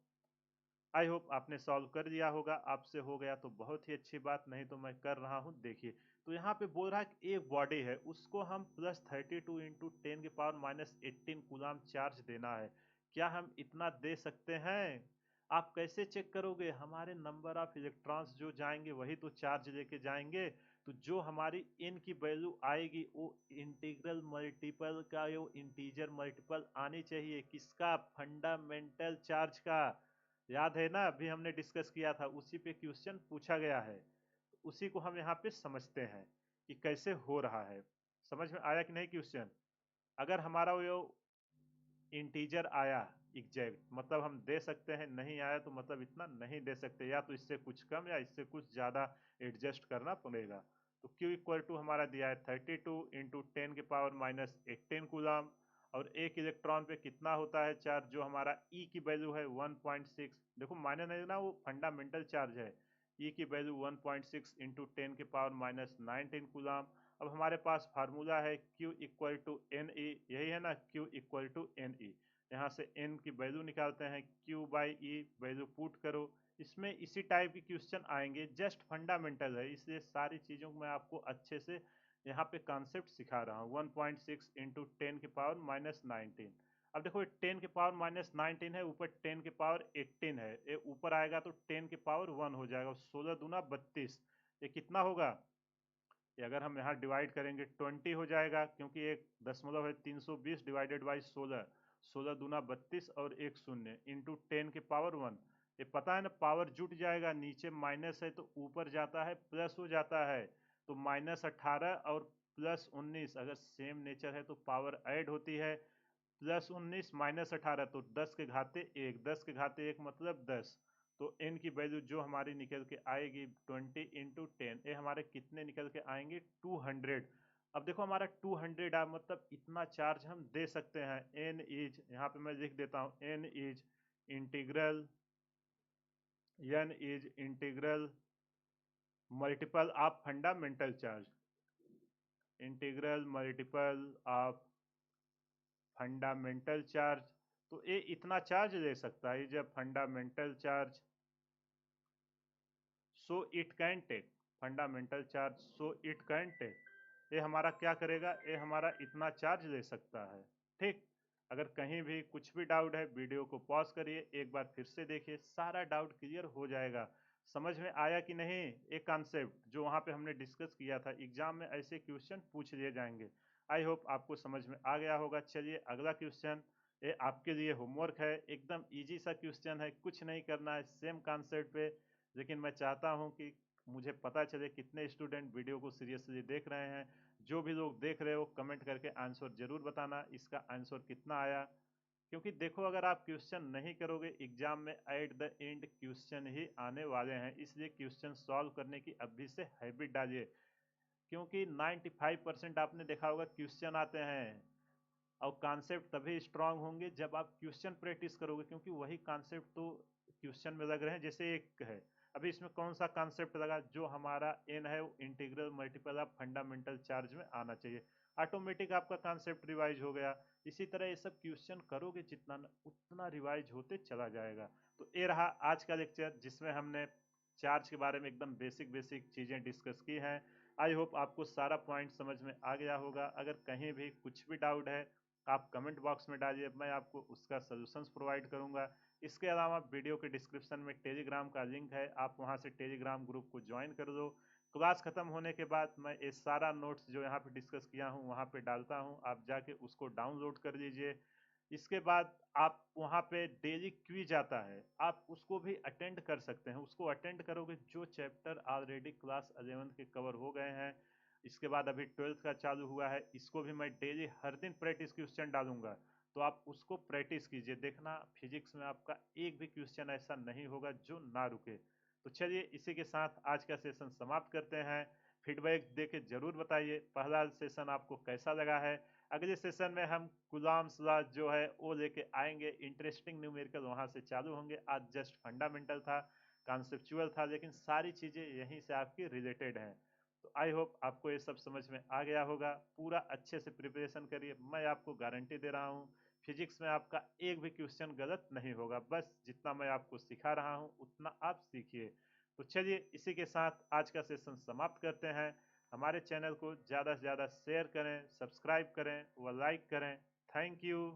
आई होप आपने सॉल्व कर दिया होगा, आपसे हो गया तो बहुत ही अच्छी बात, नहीं तो मैं कर रहा हूँ। देखिए, तो यहाँ पे बोल रहा है कि एक बॉडी है, उसको हम +32 इंटू 10⁻18 कूलाम चार्ज देना है। क्या हम इतना दे सकते हैं? आप कैसे चेक करोगे? हमारे नंबर ऑफ इलेक्ट्रॉन्स जो जाएंगे वही तो चार्ज लेके जाएंगे। तो जो हमारी n की वैल्यू आएगी वो इंटीग्रल मल्टीपल का, वो इंटीजर मल्टीपल आनी चाहिए, किसका? फंडामेंटल चार्ज का। याद है ना, अभी हमने डिस्कस किया था, उसी पे क्वेश्चन पूछा गया है। उसी को हम यहाँ पे समझते हैं कि कैसे हो रहा है। समझ में आया कि नहीं क्वेश्चन? अगर हमारा वो इंटीजर आया एग्जैक्ट, मतलब हम दे सकते हैं, नहीं आया तो मतलब इतना नहीं दे सकते, या तो इससे कुछ कम या इससे कुछ ज़्यादा एडजस्ट करना पड़ेगा। तो Q इक्वल टू हमारा दिया है 32 इंटू 10⁻18 कूलाम, और एक इलेक्ट्रॉन पे कितना होता है चार्ज, जो हमारा E की वैल्यू है 1.6। देखो माने नहीं ना, वो फंडामेंटल चार्ज है। E की वैल्यू 1.6 इंटू 10⁻19 कूलाम। अब हमारे पास फार्मूला है Q equal to n e, यही है ना, Q equal to n e. यहाँ से n की वैल्यू निकालते हैं, Q by e value put करो। इसमें इसी टाइप के क्वेश्चन आएंगे, जस्ट फंडामेंटल है, इसलिए सारी चीज़ों को मैं आपको अच्छे से यहाँ पे कॉन्सेप्ट सिखा रहा हूँ। 1.6 इंटू 10⁻19। अब देखो 10⁻19 है, ऊपर 10⁻18 है, ये ऊपर आएगा तो 10⁻1 हो जाएगा, 16 दूना 32। ये कितना होगा? ये अगर हम यहाँ डिवाइड करेंगे 20 हो जाएगा, क्योंकि एक दशमलव है, 320 डिवाइडेड बाई 16, 16 दूना 32 और एक शून्य इंटू 10⁻1। ये पता है ना, पावर जुट जाएगा, नीचे माइनस है तो ऊपर जाता है प्लस हो जाता है। तो -18 और +19 अगर सेम नेचर है तो पावर ऐड होती है। +19 -18 तो 10 के घाते 1, 10 के घाते 1 मतलब 10। तो n की वैल्यू जो हमारी निकल के आएगी 20 इंटू 10, ये हमारे कितने निकल के आएंगे? 200। अब देखो हमारा 200 आ, मतलब इतना चार्ज हम दे सकते हैं। n इज, यहाँ पे मैं लिख देता हूँ, n is integral, n is integral multiple of fundamental charge, integral multiple of fundamental charge. तो ये इतना चार्ज ले सकता है जब fundamental charge, so it can take fundamental charge, so it can take, ये हमारा क्या करेगा, ये हमारा इतना चार्ज ले सकता है। ठीक, अगर कहीं भी कुछ भी डाउट है वीडियो को पॉज करिए, एक बार फिर से देखिए, सारा डाउट क्लियर हो जाएगा। समझ में आया कि नहीं? एक कॉन्सेप्ट जो वहाँ पे हमने डिस्कस किया था, एग्जाम में ऐसे क्वेश्चन पूछ लिए जाएंगे। आई होप आपको समझ में आ गया होगा। चलिए अगला क्वेश्चन, ये आपके लिए होमवर्क है, एकदम इजी सा क्वेश्चन है, कुछ नहीं करना है, सेम कॉन्सेप्ट पे। लेकिन मैं चाहता हूं कि मुझे पता चले कितने स्टूडेंट वीडियो को सीरियसली देख रहे हैं। जो भी लोग देख रहे हो कमेंट करके आंसर जरूर बताना, इसका आंसर कितना आया। क्योंकि देखो अगर आप क्वेश्चन नहीं करोगे एग्जाम में एट द एंड क्वेश्चन ही आने वाले हैं, इसलिए क्वेश्चन सॉल्व करने की अभी से हैबिट डालिए। क्योंकि 95% आपने देखा होगा क्वेश्चन आते हैं, और कॉन्सेप्ट तभी स्ट्रांग होंगे जब आप क्वेश्चन प्रैक्टिस करोगे, क्योंकि वही कॉन्सेप्ट तो क्वेश्चन में लग रहे हैं। जैसे एक है, अभी इसमें कौन सा कॉन्सेप्ट लगा, जो हमारा एन है वो integral multiple of fundamental charge में आना चाहिए, ऑटोमेटिक आपका कॉन्सेप्ट रिवाइज हो गया। इसी तरह ये सब क्वेश्चन करोगे जितना उतना रिवाइज होते चला जाएगा। तो ये रहा आज का लेक्चर, जिसमें हमने चार्ज के बारे में एकदम बेसिक बेसिक चीज़ें डिस्कस की हैं। आई होप आपको सारा पॉइंट समझ में आ गया होगा। अगर कहीं भी कुछ भी डाउट है आप कमेंट बॉक्स में डालिए, मैं आपको उसका सॉल्यूशंस प्रोवाइड करूंगा। इसके अलावा वीडियो के डिस्क्रिप्शन में टेलीग्राम का लिंक है, आप वहां से टेलीग्राम ग्रुप को ज्वाइन कर दो। क्लास खत्म होने के बाद मैं ये सारा नोट्स जो यहाँ पे डिस्कस किया हूँ वहाँ पे डालता हूँ, आप जाके उसको डाउनलोड कर लीजिए। इसके बाद आप वहाँ पे डेली क्विज आता है, आप उसको भी अटेंड कर सकते हैं। उसको अटेंड करोगे, जो चैप्टर ऑलरेडी क्लास 11 के कवर हो गए हैं, इसके बाद अभी 12th का चालू हुआ है, इसको भी मैं डेली हर दिन प्रैक्टिस क्वेश्चन डालूंगा, तो आप उसको प्रैक्टिस कीजिए। देखना फिजिक्स में आपका एक भी क्वेश्चन ऐसा नहीं होगा जो ना रुके। तो चलिए इसी के साथ आज का सेशन समाप्त करते हैं। फीडबैक देके जरूर बताइए पहला सेशन आपको कैसा लगा है। अगले सेशन में हम गुलाम लॉ जो है वो लेके आएंगे, इंटरेस्टिंग न्यूमेरिकल वहां से चालू होंगे। आज जस्ट फंडामेंटल था, कॉन्सेप्चुअल था, लेकिन सारी चीजें यहीं से आपकी रिलेटेड हैं। तो आई होप आपको ये सब समझ में आ गया होगा। पूरा अच्छे से प्रिपरेशन करिए, मैं आपको गारंटी दे रहा हूँ फिजिक्स में आपका एक भी क्वेश्चन गलत नहीं होगा। बस जितना मैं आपको सिखा रहा हूँ उतना आप सीखिए। तो चलिए इसी के साथ आज का सेशन समाप्त करते हैं। हमारे चैनल को ज़्यादा से ज़्यादा शेयर करें, सब्सक्राइब करें व लाइक करें। Thank you.